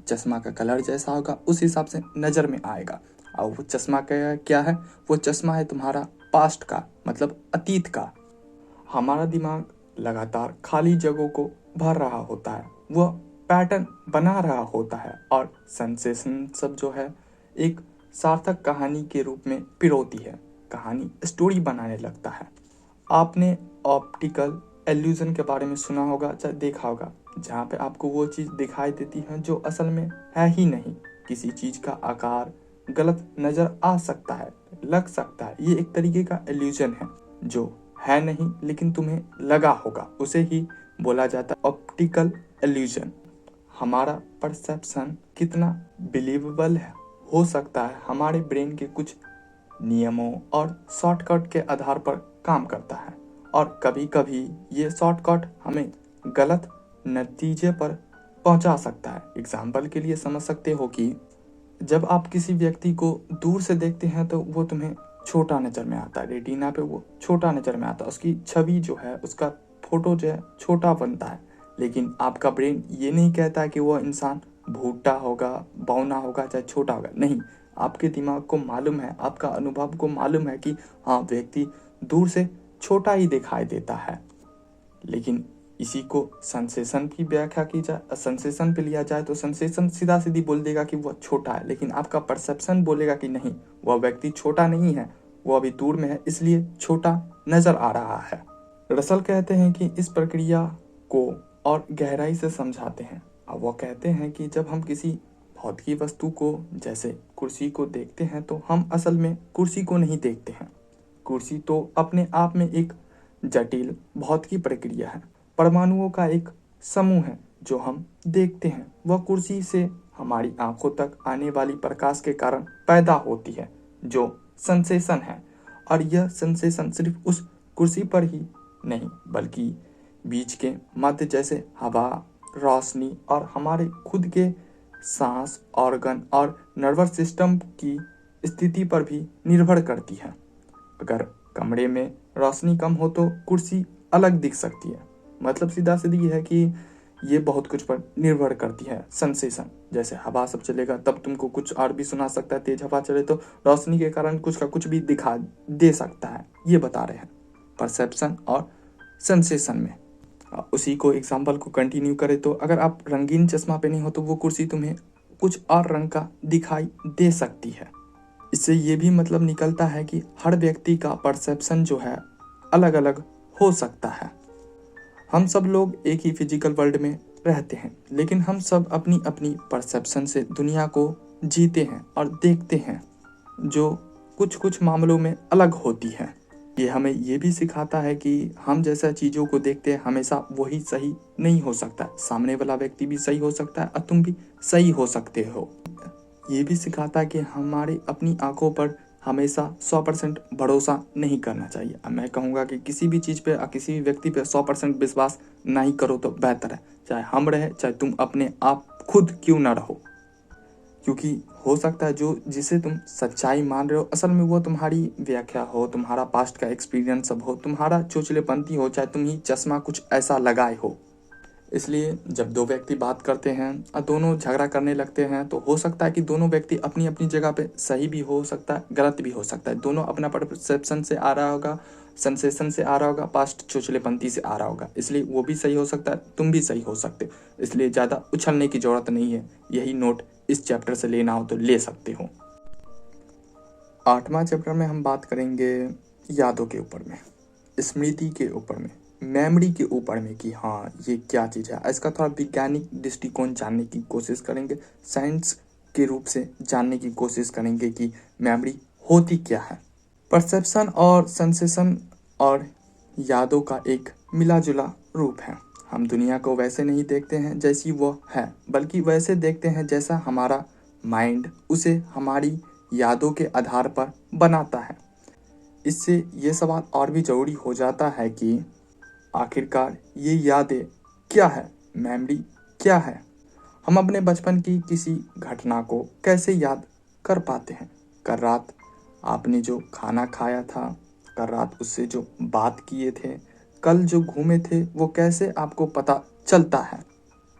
चश्मा का कलर जैसा होगा उस हिसाब से नज़र में आएगा। और वो चश्मा का क्या है, वो चश्मा है तुम्हारा पास्ट का, मतलब अतीत का। हमारा दिमाग लगातार खाली जगहों को भर रहा होता है, वह पैटर्न बना रहा होता है और सेंसेशन सब जो है एक सार्थक कहानी के रूप में पिरोती है, कहानी स्टोरी बनाने लगता है। आपने ऑप्टिकल एल्यूजन के बारे में सुना होगा चाहे देखा होगा, जहाँ पे आपको वो चीज़ दिखाई देती है जो असल में है ही नहीं। किसी चीज़ का आकार गलत नज़र आ सकता है, लग सकता है, ये एक तरीके का एल्यूजन है जो है नहीं लेकिन तुम्हें लगा होगा, उसे ही बोला जाता है ऑप्टिकल एल्यूजन। हमारा परसेप्शन कितना बिलीवेबल हो सकता है हमारे ब्रेन के कुछ नियमों और शॉर्टकट के आधार पर काम करता है, और कभी कभी ये शॉर्टकट हमें गलत नतीजे पर पहुंचा सकता है। एग्जाम्पल के लिए समझ सकते हो कि जब आप किसी व्यक्ति को दूर से देखते हैं तो वो तुम्हें छोटा नज़र में आता है, रेटिना पे वो छोटा नज़र में आता है, उसकी छवि जो है, उसका फोटो जो है छोटा बनता है। लेकिन आपका ब्रेन ये नहीं कहता कि वो इंसान भूटा होगा, बौना होगा, चाहे छोटा होगा, नहीं। आपके दिमाग को मालूम है, आपका अनुभव को मालूम है कि हाँ व्यक्ति दूर से छोटा ही दिखाई देता है। लेकिन इसी को सेंसेशन की व्याख्या की जाए, सेंसेशन पे लिया जाए तो सेंसेशन सीधा सीधी बोल देगा कि वह छोटा है, लेकिन आपका परसेप्शन बोलेगा कि नहीं, वह व्यक्ति छोटा नहीं है, वो अभी दूर में है इसलिए छोटा नजर आ रहा है। रसल कहते हैं कि इस प्रक्रिया को और गहराई से समझाते हैं। अब वो कहते हैं कि जब हम किसी भौतिक वस्तु को जैसे कुर्सी को देखते हैं तो हम असल में कुर्सी को नहीं देखते हैं। कुर्सी तो अपने आप में एक जटिल भौतिक प्रक्रिया है, परमाणुओं का एक समूह है जो हम देखते हैं। वह कुर्सी से हमारी आंखों तक आने वाली प्रकाश के कारण पैदा होती है जो सेंसेशन है। और यह सेंसेशन सिर्फ उस कुर्सी पर ही नहीं बल्कि बीच के मध्य जैसे हवा, रोशनी और हमारे खुद के सांस, ऑर्गन और नर्वस सिस्टम की स्थिति पर भी निर्भर करती है। अगर कमरे में रोशनी कम हो तो कुर्सी अलग दिख सकती है। मतलब सीधा सीधी ये है कि ये बहुत कुछ पर निर्भर करती है सेंसेशन। जैसे हवा सब चलेगा तब तुमको कुछ और भी सुना सकता है, तेज हवा चले तो रोशनी के कारण कुछ का कुछ भी दिखा दे सकता है। ये बता रहे हैं परसेप्शन और सेंसेशन में। उसी को एग्जाम्पल को कंटिन्यू करें तो अगर आप रंगीन चश्मा पहने हो तो वो कुर्सी तुम्हें कुछ और रंग का दिखाई दे सकती है। इससे ये भी मतलब निकलता है कि हर व्यक्ति का परसेप्शन जो है अलग अलग हो सकता है। हम सब लोग एक ही फिजिकल वर्ल्ड में रहते हैं, लेकिन हम सब अपनी अपनी परसेप्शन से दुनिया को जीते हैं और देखते हैं, जो कुछ कुछ मामलों में अलग होती है। ये हमें ये भी सिखाता है कि हम जैसा चीज़ों को देखते हैं हमेशा वही सही नहीं हो सकता। सामने वाला व्यक्ति भी सही हो सकता है और तुम भी सही हो सकते हो। ये भी सिखाता है कि हमारी अपनी आंखों पर हमेशा 100% भरोसा नहीं करना चाहिए। अब मैं कहूँगा कि किसी भी चीज़ पे किसी भी व्यक्ति पे 100% विश्वास नहीं करो तो बेहतर है, चाहे हम रहे चाहे तुम अपने आप खुद क्यों ना रहो। क्योंकि हो सकता है जो जिसे तुम सच्चाई मान रहे हो असल में वो तुम्हारी व्याख्या हो, तुम्हारा पास्ट का एक्सपीरियंस सब हो, तुम्हारा चोचलेपंती हो, चाहे तुम ही चश्मा कुछ ऐसा लगाए हो। इसलिए जब दो व्यक्ति बात करते हैं और दोनों झगड़ा करने लगते हैं तो हो सकता है कि दोनों व्यक्ति अपनी अपनी जगह पे सही भी हो सकता है, गलत भी हो सकता है। दोनों अपना परसेप्शन से आ रहा होगा, सेंसेशन से आ रहा होगा, पास्ट चोचलेपंती से आ रहा होगा। इसलिए वो भी सही हो सकता है, तुम भी सही हो सकते हो। इसलिए ज़्यादा उछलने की ज़रूरत नहीं है। यही नोट इस चैप्टर से लेना हो तो ले सकते हो। 8वां चैप्टर में हम बात करेंगे यादों के ऊपर में, स्मृति के ऊपर में, मेमोरी के ऊपर में कि हाँ ये क्या चीज़ है। इसका थोड़ा वैज्ञानिक दृष्टिकोण जानने की कोशिश करेंगे, साइंस के रूप से जानने की कोशिश करेंगे कि मेमोरी होती क्या है। परसेप्शन और सेंसेशन और यादों का एक मिला जुला रूप है। हम दुनिया को वैसे नहीं देखते हैं जैसी वो है, बल्कि वैसे देखते हैं जैसा हमारा माइंड उसे हमारी यादों के आधार पर बनाता है। इससे ये सवाल और भी ज़रूरी हो जाता है कि आखिरकार ये यादें क्या है, मेमोरी क्या है। हम अपने बचपन की किसी घटना को कैसे याद कर पाते हैं? कल रात आपने जो खाना खाया था, कल रात उससे जो बात किए थे, कल जो घूमे थे, वो कैसे आपको पता चलता है?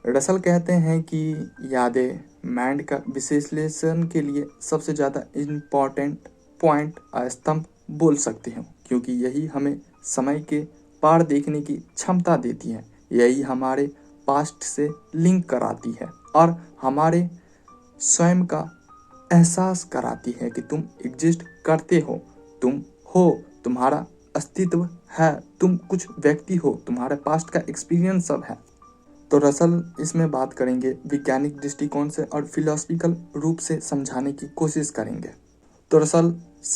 रसल कहते हैं कि यादें माइंड का विश्लेषण के लिए सबसे ज़्यादा इम्पॉर्टेंट पॉइंट स्तंभ बोल सकते हैं, क्योंकि यही हमें समय के पार देखने की क्षमता देती है। यही हमारे पास्ट से लिंक कराती है और हमारे स्वयं का एहसास कराती है कि तुम एग्जिस्ट करते हो, तुम हो, तुम्हारा अस्तित्व है, तुम कुछ व्यक्ति हो, तुम्हारे पास्ट का एक्सपीरियंस सब है। तो रसल इसमें बात करेंगे, वैज्ञानिक दृष्टिकोण से और फिलोसफिकल रूप से समझाने की कोशिश करेंगे। तो रसल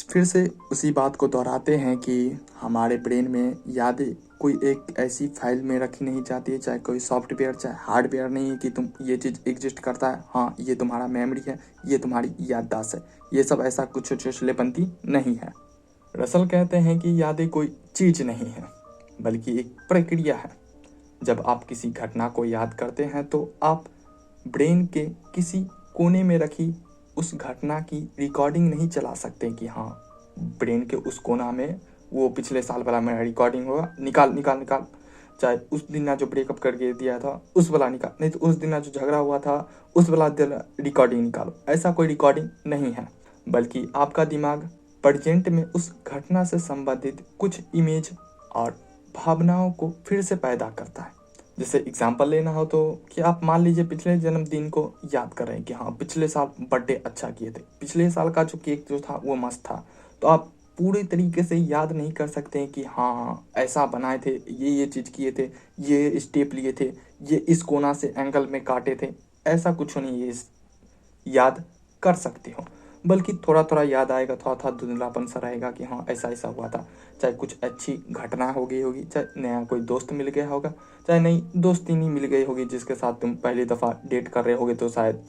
फिर से उसी बात को दोहराते हैं कि हमारे ब्रेन में यादें कोई एक ऐसी फाइल में रखी नहीं जाती है, चाहे कोई सॉफ्टवेयर चाहे हार्डवेयर नहीं है कि तुम ये चीज़ एग्जिस्ट करता है, हाँ ये तुम्हारा मेमोरी है, ये तुम्हारी याददाश्त है, ये सब ऐसा कुछ चोचलेपंती नहीं है। रसल कहते हैं कि यादें कोई चीज़ नहीं है बल्कि एक प्रक्रिया है। जब आप किसी घटना को याद करते हैं तो आप ब्रेन के किसी कोने में रखी उस घटना की रिकॉर्डिंग नहीं चला सकते कि हाँ ब्रेन के उस कोना में वो पिछले साल वाला मेरा रिकॉर्डिंग होगा, निकाल निकाल निकाल, चाहे उस दिन ना जो ब्रेकअप करके दिया था उस वाला निकाल, नहीं तो उस दिन ना जो झगड़ा हुआ था उस वाला रिकॉर्डिंग निकालो। ऐसा कोई रिकॉर्डिंग नहीं है, बल्कि आपका दिमाग प्रेजेंट में उस घटना से संबंधित कुछ इमेज और भावनाओं को फिर से पैदा करता है। जैसे एग्जाम्पल लेना हो तो कि आप मान लीजिए पिछले जन्मदिन को याद कर रहे हैं कि हाँ पिछले साल बर्थडे अच्छा किए थे, पिछले साल का जो केक जो था वो मस्त था, तो आप पूरे तरीके से याद नहीं कर सकते हैं कि हाँ ऐसा बनाए थे, ये चीज़ किए थे, ये स्टेप लिए थे, ये इस कोना से एंगल में काटे थे, ऐसा कुछ नहीं ये याद कर सकते हो, बल्कि थोड़ा थोड़ा याद आएगा, थोड़ा थोड़ा धुंधलापन सा रहेगा कि हाँ ऐसा ऐसा हुआ था। चाहे कुछ अच्छी घटना हो गई होगी, चाहे नया कोई दोस्त मिल गया होगा, चाहे नई दोस्ती नहीं मिल गई होगी जिसके साथ तुम पहली दफ़ा डेट कर रहे होगे तो शायद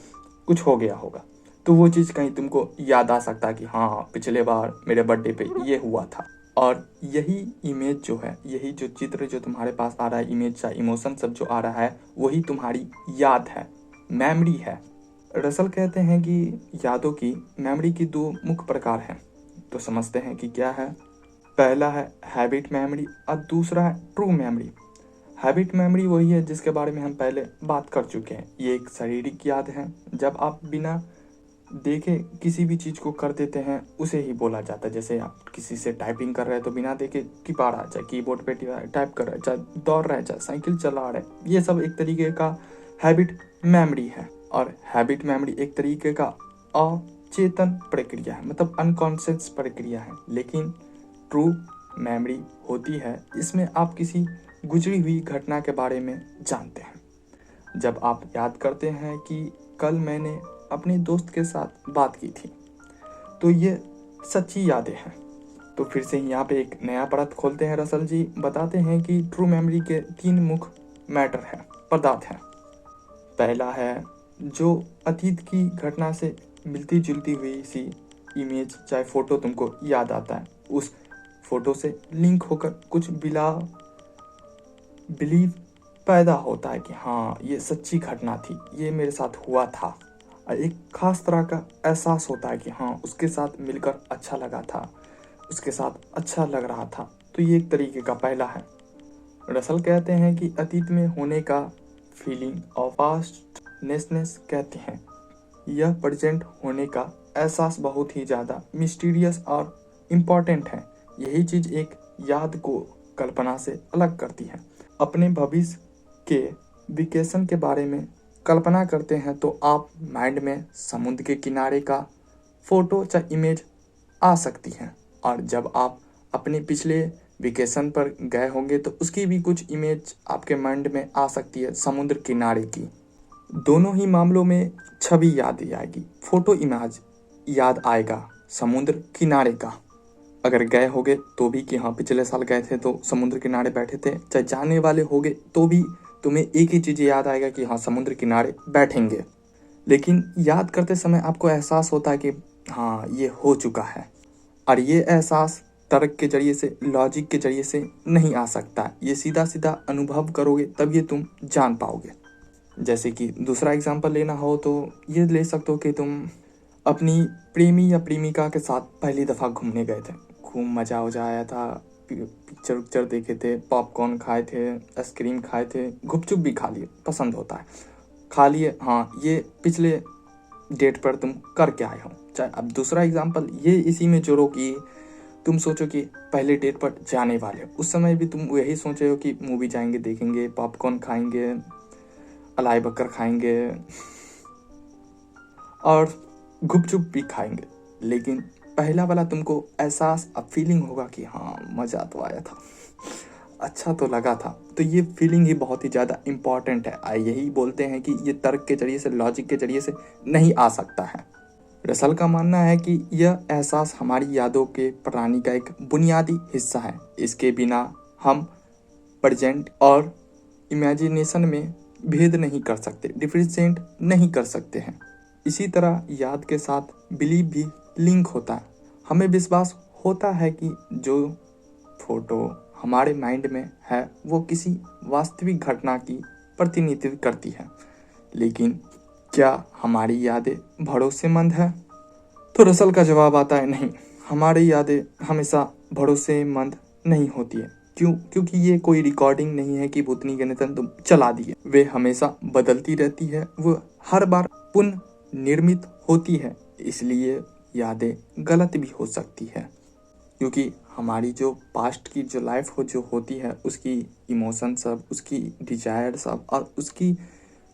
कुछ हो गया होगा, तो वो चीज़ कहीं तुमको याद आ सकता है कि हाँ पिछले बार मेरे बर्थडे पे ये हुआ था। और यही इमेज जो है, यही जो चित्र जो तुम्हारे पास आ रहा है, इमेज या इमोशन सब जो आ रहा है, वही तुम्हारी याद है, मेमोरी है। रसल कहते हैं कि यादों की मेमोरी की दो मुख्य प्रकार हैं, तो समझते हैं कि क्या है। पहला है हैबिट मेमोरी और दूसरा है ट्रू मेमोरी। हैबिट मेमोरी वही है जिसके बारे में हम पहले बात कर चुके हैं। ये एक शारीरिक याद है, जब आप बिना देखे किसी भी चीज़ को कर देते हैं उसे ही बोला जाता है। जैसे आप किसी से टाइपिंग कर रहे हैं तो बिना देखे टिपा रहा है, चाहे कीबोर्ड पे टाइप कर रहा है, चाहे दौड़ रहा है, चाहे साइकिल चला रहा है, ये सब एक तरीके का हैबिट मेमोरी है। और हैबिट मेमोरी एक तरीके का अचेतन प्रक्रिया है, मतलब अनकॉन्शियस प्रक्रिया है। लेकिन ट्रू मेमोरी होती है, इसमें आप किसी गुजरी हुई घटना के बारे में जानते हैं। जब आप याद करते हैं कि कल मैंने अपने दोस्त के साथ बात की थी, तो ये सच्ची यादें हैं। तो फिर से यहाँ पे एक नया परत खोलते हैं। रसल जी बताते हैं कि ट्रू मेमोरी के 3 मुख्य मैटर है, पदार्थ हैं। पहला है जो अतीत की घटना से मिलती जुलती हुई सी इमेज चाहे फोटो तुमको याद आता है, उस फोटो से लिंक होकर कुछ बिलीव पैदा होता है कि हाँ ये सच्ची घटना थी, ये मेरे साथ हुआ था। और एक खास तरह का एहसास होता है कि हाँ उसके साथ मिलकर अच्छा लगा था, उसके साथ अच्छा लग रहा था। तो ये एक तरीके का पहला है। रसल कहते हैं कि अतीत में होने का फीलिंग ऑफ पास्टनेसनेस कहते हैं, यह प्रेजेंट होने का एहसास बहुत ही ज़्यादा मिस्टीरियस और इम्पॉर्टेंट है। यही चीज़ एक याद को कल्पना से अलग करती है। अपने भविष्य के वेकेशन के बारे में कल्पना करते हैं तो आप माइंड में समुद्र के किनारे का फोटो या इमेज आ सकती है, और जब आप अपने पिछले वेकेशन पर गए होंगे तो उसकी भी कुछ इमेज आपके माइंड में आ सकती है समुद्र किनारे की। दोनों ही मामलों में छवि याद आएगी, फोटो इमेज याद आएगा समुद्र किनारे का। अगर गए होगे तो भी कि हाँ पिछले साल गए थे तो समुद्र किनारे बैठे थे, चाहे जाने वाले होगे तो भी तुम्हें एक ही चीज़ याद आएगा कि हाँ समुद्र किनारे बैठेंगे। लेकिन याद करते समय आपको एहसास होता है कि हाँ ये हो चुका है। और ये एहसास तर्क के जरिए से, लॉजिक के जरिए से नहीं आ सकता। ये सीधा सीधा अनुभव करोगे तब ये तुम जान पाओगे। जैसे कि दूसरा एग्जांपल लेना हो तो ये ले सकते हो कि तुम अपनी प्रेमी या प्रेमिका के साथ पहली दफ़ा घूमने गए थे, खूब मज़ा वजा आया था, पिक्चर उक्चर देखे थे, पॉपकॉर्न खाए थे, आइसक्रीम खाए थे, गुपचुप भी खा लिए, पसंद होता है, खा लिए। हाँ ये पिछले डेट पर तुम करके आए हो। चाहे अब दूसरा एग्जांपल ये इसी में जोड़ो कि तुम सोचो कि पहले डेट पर जाने वाले हो, उस समय भी तुम यही सोचे हो कि मूवी जाएंगे, देखेंगे, पॉपकॉर्न खाएंगे, अलाई बकर खाएंगे और गुपचुप भी खाएंगे। लेकिन पहला वाला तुमको एहसास, अब फीलिंग होगा कि हाँ मज़ा तो आया था, अच्छा तो लगा था। तो ये फीलिंग ही बहुत ही ज़्यादा इम्पॉर्टेंट है। यही बोलते हैं कि ये तर्क के जरिए से, लॉजिक के जरिए से नहीं आ सकता है। रसल का मानना है कि यह एहसास हमारी यादों के प्रणाली का एक बुनियादी हिस्सा है। इसके बिना हम प्रेजेंट और इमेजिनेशन में भेद नहीं कर सकते, डिफरेंशिएट नहीं कर सकते हैं। इसी तरह याद के साथ बिलीव भी लिंक होता है। हमें विश्वास होता है कि जो फोटो हमारे माइंड में है वो किसी वास्तविक घटना की प्रतिनिधित्व करती है। लेकिन क्या हमारी यादें भरोसेमंद है? तो रसल का जवाब आता है नहीं, हमारी यादें हमेशा भरोसेमंद नहीं होती है। क्यों? क्योंकि ये कोई रिकॉर्डिंग नहीं है कि भूतनी के नितन तुम चला दिए। वे हमेशा बदलती रहती है, वो हर बार पुनः निर्मित होती है। इसलिए यादें गलत भी हो सकती है, क्योंकि हमारी जो पास्ट की जो लाइफ हो जो होती है, उसकी इमोशन सब, उसकी डिजायर सब और उसकी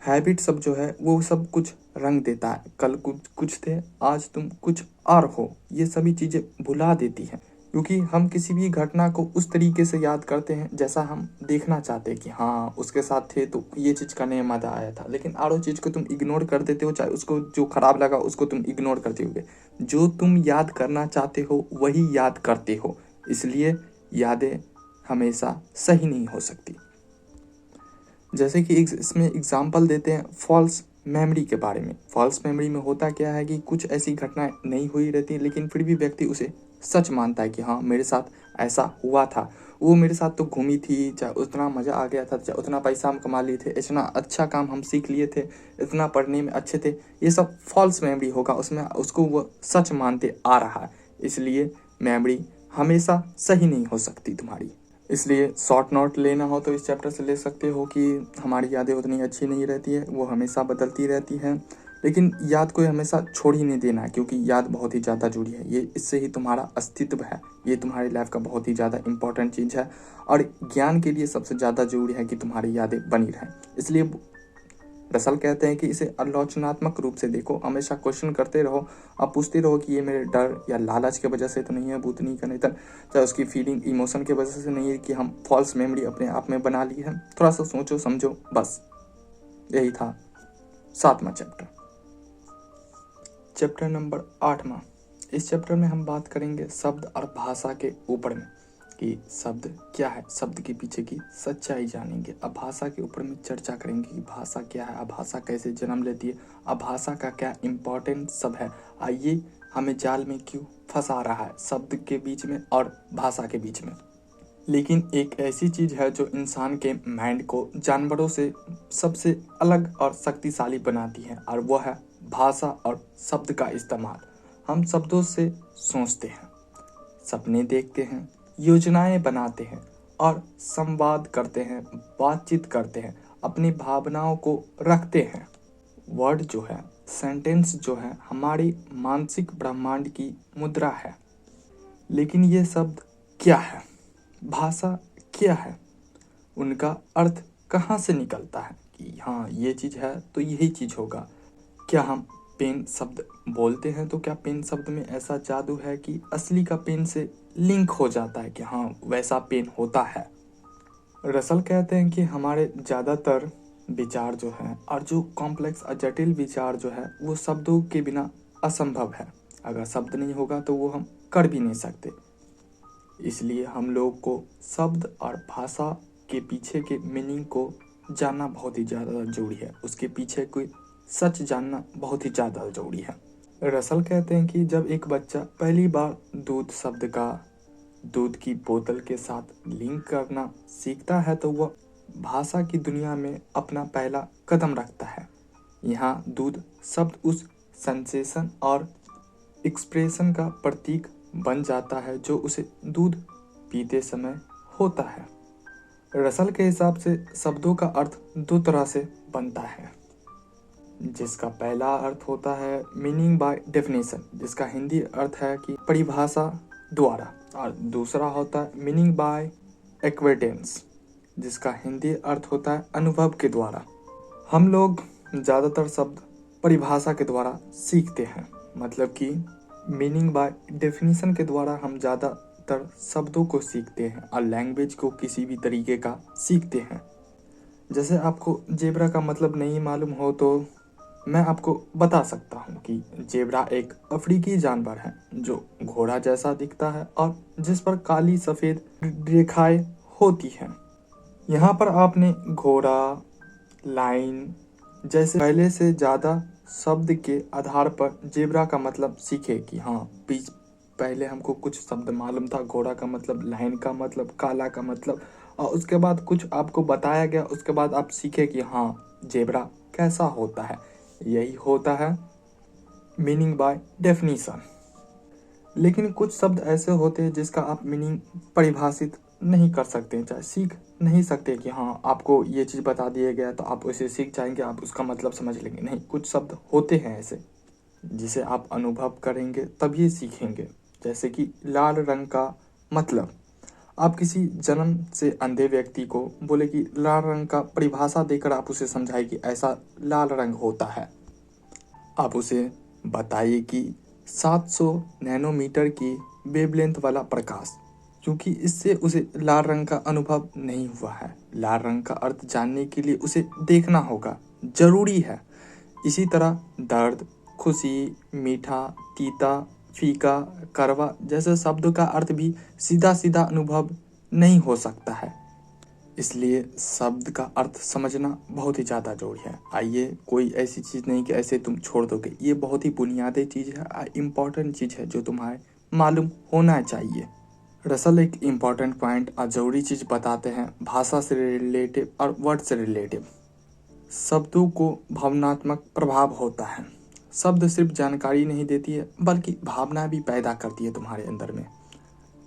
हैबिट सब जो है वो सब कुछ रंग देता है। कल कुछ थे, आज तुम कुछ और हो, ये सभी चीज़ें भुला देती हैं। क्योंकि हम किसी भी घटना को उस तरीके से याद करते हैं जैसा हम देखना चाहते हैं कि हाँ उसके साथ थे तो ये चीज़ करने में मज़ा आया था। लेकिन आरो चीज़ को तुम इग्नोर कर देते हो, चाहे उसको जो खराब लगा उसको तुम इग्नोर करते होगे। जो तुम याद करना चाहते हो वही याद करते हो। इसलिए यादें हमेशा सही नहीं हो सकती। जैसे कि इसमें एग्जाम्पल देते हैं फॉल्स मेमोरी के बारे में। फॉल्स मेमोरी में होता क्या है कि कुछ ऐसी घटनाएं नहीं हुई रहती, लेकिन फिर भी व्यक्ति उसे सच मानता है कि हाँ मेरे साथ ऐसा हुआ था, वो मेरे साथ तो घूमी थी, चाहे उतना मज़ा आ गया था, चाहे उतना पैसा हम कमा लिए थे, इतना अच्छा काम हम सीख लिए थे, इतना पढ़ने में अच्छे थे। ये सब फॉल्स मेमोरी होगा, उसमें उसको वो सच मानते आ रहा है। इसलिए मेमोरी हमेशा सही नहीं हो सकती तुम्हारी। इसलिए शॉर्ट नोट लेना हो तो इस चैप्टर से ले सकते हो कि हमारी यादें उतनी अच्छी नहीं रहती है, वो हमेशा बदलती रहती हैं। लेकिन याद को हमेशा छोड़ ही नहीं देना है, क्योंकि याद बहुत ही ज़्यादा जुड़ी है। ये इससे ही तुम्हारा अस्तित्व है, ये तुम्हारी लाइफ का बहुत ही ज़्यादा इंपॉर्टेंट चीज़ है। और ज्ञान के लिए सबसे ज़्यादा जरूरी है कि तुम्हारी यादें बनी रहें। इसलिए रसल कहते हैं कि इसे आलोचनात्मक रूप से देखो, हमेशा क्वेश्चन करते रहो, आप पूछते रहो कि ये मेरे डर या लालच की वजह से तो नहीं है भूतनी का निधन, चाहे उसकी फीलिंग इमोशन की वजह से नहीं है कि हम फॉल्स मेमोरी अपने आप में बना ली है। थोड़ा सा सोचो समझो, बस यही था 7वां चैप्टर। चैप्टर नंबर 8वां। इस चैप्टर में हम बात करेंगे शब्द और भाषा के ऊपर में कि शब्द क्या है, शब्द के पीछे की सच्चाई जानेंगे। अब भाषा के ऊपर में चर्चा करेंगे कि भाषा क्या है, अब भाषा कैसे जन्म लेती है, अब भाषा का क्या इम्पोर्टेंट सब है, आइए हमें जाल में क्यों फंसा रहा है शब्द के बीच में और भाषा के बीच में। लेकिन एक ऐसी चीज़ है जो इंसान के माइंड को जानवरों से सबसे अलग और शक्तिशाली बनाती है, और वो है भाषा और शब्द का इस्तेमाल। हम शब्दों से सोचते हैं, सपने देखते हैं, योजनाएं बनाते हैं और संवाद करते हैं, बातचीत करते हैं, अपनी भावनाओं को रखते हैं। वर्ड जो है, सेंटेंस जो है, हमारी मानसिक ब्रह्मांड की मुद्रा है। लेकिन ये शब्द क्या है, भाषा क्या है, उनका अर्थ कहाँ से निकलता है कि हाँ ये चीज़ है तो यही चीज़ होगा। क्या हम पेन शब्द बोलते हैं तो क्या पेन शब्द में ऐसा जादू है कि असली का पेन से लिंक हो जाता है कि हाँ वैसा पेन होता है? रसल कहते हैं कि हमारे ज़्यादातर विचार जो है और जो कॉम्प्लेक्स और जटिल विचार जो है वो शब्दों के बिना असंभव है। अगर शब्द नहीं होगा तो वो हम कर भी नहीं सकते। इसलिए हम लोग को शब्द और भाषा के पीछे के मीनिंग को जानना बहुत ही ज़्यादा ज़रूरी है, उसके पीछे कोई सच जानना बहुत ही ज़्यादा ज़रूरी है। रसल कहते हैं कि जब एक बच्चा पहली बार दूध शब्द का दूध की बोतल के साथ लिंक करना सीखता है तो वह भाषा की दुनिया में अपना पहला कदम रखता है। यहाँ दूध शब्द उस सेंसेशन और एक्सप्रेशन का प्रतीक बन जाता है जो उसे दूध पीते समय होता है। रसल के हिसाब से शब्दों का अर्थ दो तरह से बनता है, जिसका पहला अर्थ होता है मीनिंग बाय डेफिनेशन, जिसका हिंदी अर्थ है कि परिभाषा द्वारा, और दूसरा होता है मीनिंग बाय एक्वेटेंस, जिसका हिंदी अर्थ होता है अनुभव के द्वारा। हम लोग ज़्यादातर शब्द परिभाषा के द्वारा सीखते हैं, मतलब कि मीनिंग बाय डेफिनेशन के द्वारा हम ज़्यादातर शब्दों को सीखते हैं और लैंग्वेज को किसी भी तरीके का सीखते हैं। जैसे आपको जेब्रा का मतलब नहीं मालूम हो तो मैं आपको बता सकता हूँ कि जेब्रा एक अफ्रीकी जानवर है जो घोड़ा जैसा दिखता है और जिस पर काली सफ़ेद रेखाएं होती हैं। यहाँ पर आपने घोड़ा, लाइन जैसे पहले से ज़्यादा शब्द के आधार पर जेब्रा का मतलब सीखे कि हाँ, पहले हमको कुछ शब्द मालूम था, घोड़ा का मतलब, लाइन का मतलब, काला का मतलब, और उसके बाद कुछ आपको बताया गया, उसके बाद आप सीखे कि हाँ जेब्रा कैसा होता है। यही होता है मीनिंग बाय डेफिनेशन। लेकिन कुछ शब्द ऐसे होते हैं जिसका आप मीनिंग परिभाषित नहीं कर सकते, चाहे सीख नहीं सकते कि हाँ आपको ये चीज़ बता दिया गया तो आप उसे सीख जाएंगे, आप उसका मतलब समझ लेंगे। नहीं, कुछ शब्द होते हैं ऐसे जिसे आप अनुभव करेंगे तभी सीखेंगे। जैसे कि लाल रंग का मतलब, आप किसी जन्म से अंधे व्यक्ति को बोले कि लाल रंग का परिभाषा देकर आप उसे समझाइए कि ऐसा लाल रंग होता है। आप उसे बताइए कि 700 नैनोमीटर की वेवलेंथ वाला प्रकाश, क्योंकि इससे उसे लाल रंग का अनुभव नहीं हुआ है। लाल रंग का अर्थ जानने के लिए उसे देखना होगा, जरूरी है। इसी तरह दर्द, खुशी, मीठा, तीता, फीका, कड़वा जैसे शब्दों का अर्थ भी सीधा सीधा अनुभव नहीं हो सकता है। इसलिए शब्द का अर्थ समझना बहुत ही ज़्यादा जरूरी है। आइए, कोई ऐसी चीज़ नहीं कि ऐसे तुम छोड़ दोगे, ये बहुत ही बुनियादी चीज़ है, इम्पॉर्टेंट चीज़ है जो तुम्हारे मालूम होना चाहिए। रसल एक इम्पॉर्टेंट पॉइंट और ज़रूरी चीज़ बताते हैं, भाषा से रिलेटिव और वर्ड से रिलेटिव। शब्दों को भावनात्मक प्रभाव होता है। शब्द सिर्फ जानकारी नहीं देती है बल्कि भावना भी पैदा करती है तुम्हारे अंदर में।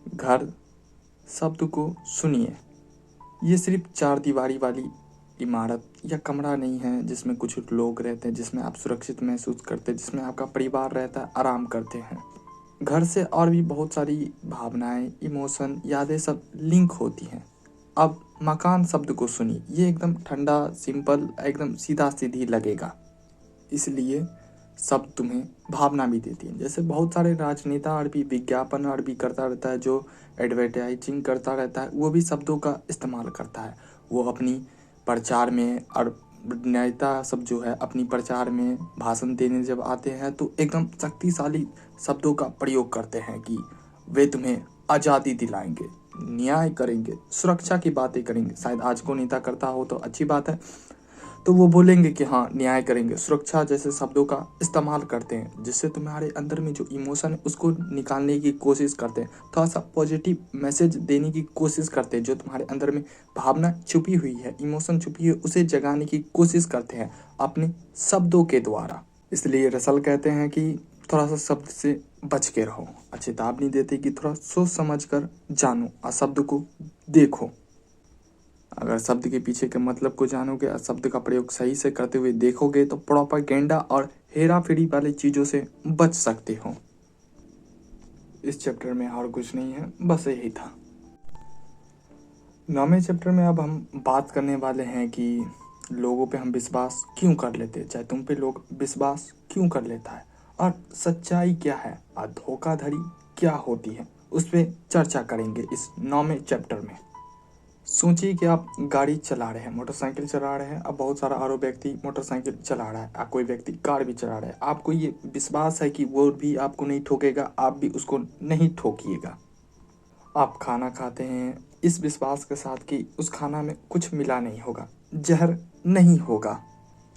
घर शब्द को सुनिए, ये सिर्फ 4 दीवारी वाली इमारत या कमरा नहीं है जिसमें कुछ लोग रहते हैं, जिसमें आप सुरक्षित महसूस करते हैं, जिसमें आपका परिवार रहता है, आराम करते हैं। घर से और भी बहुत सारी भावनाएं, इमोशन, यादें सब लिंक होती हैं। अब मकान शब्द को सुनिए, ये एकदम ठंडा, सिंपल, एकदम सीधा सीधी लगेगा, इसलिए शब्द तुम्हें भावना भी देती है। जैसे बहुत सारे राजनेता और भी विज्ञापन और भी करता रहता है, जो एडवर्टाइजिंग करता रहता है, वो भी शब्दों का इस्तेमाल करता है। वो अपनी प्रचार में, और नेता सब जो है अपनी प्रचार में भाषण देने जब आते हैं तो एकदम शक्तिशाली शब्दों का प्रयोग करते हैं कि वे तुम्हें आज़ादी दिलाएंगे, न्याय करेंगे, सुरक्षा की बातें करेंगे। शायद आज को नेता करता हो तो अच्छी बात है, तो वो बोलेंगे कि हाँ न्याय करेंगे, सुरक्षा जैसे शब्दों का इस्तेमाल करते हैं, जिससे तुम्हारे अंदर में जो इमोशन है उसको निकालने की कोशिश करते हैं, थोड़ा सा पॉजिटिव मैसेज देने की कोशिश करते हैं। जो तुम्हारे अंदर में भावना छुपी हुई है, इमोशन छुपी हुई है, उसे जगाने की कोशिश करते हैं अपने शब्दों के द्वारा। इसलिए रसल कहते हैं कि थोड़ा सा शब्द से बच के रहो। चेतावनी देते कि थोड़ा सोच समझ कर जानो और शब्द को देखो। अगर शब्द के पीछे के मतलब को जानोगे और शब्द का प्रयोग सही से करते हुए देखोगे तो प्रोपेगेंडा और हेरा फेरी वाली चीज़ों से बच सकते हो। इस चैप्टर में और कुछ नहीं है, बस यही था। 9वें चैप्टर में अब हम बात करने वाले हैं कि लोगों पे हम विश्वास क्यों कर लेते हैं, चाहे तुम पे लोग विश्वास क्यों कर लेता है, और सच्चाई क्या है और धोखाधड़ी क्या होती है, उस पर चर्चा करेंगे इस 9वें चैप्टर में। सोचिए कि आप गाड़ी चला रहे हैं, मोटरसाइकिल चला रहे हैं, अब बहुत सारा और व्यक्ति मोटरसाइकिल चला रहा है, कोई व्यक्ति कार भी चला रहा है। आपको ये विश्वास है कि वो भी आपको नहीं ठोकेगा, आप भी उसको नहीं ठोकिएगा। आप खाना खाते हैं इस विश्वास के साथ कि उस खाना में कुछ मिला नहीं होगा, जहर नहीं होगा।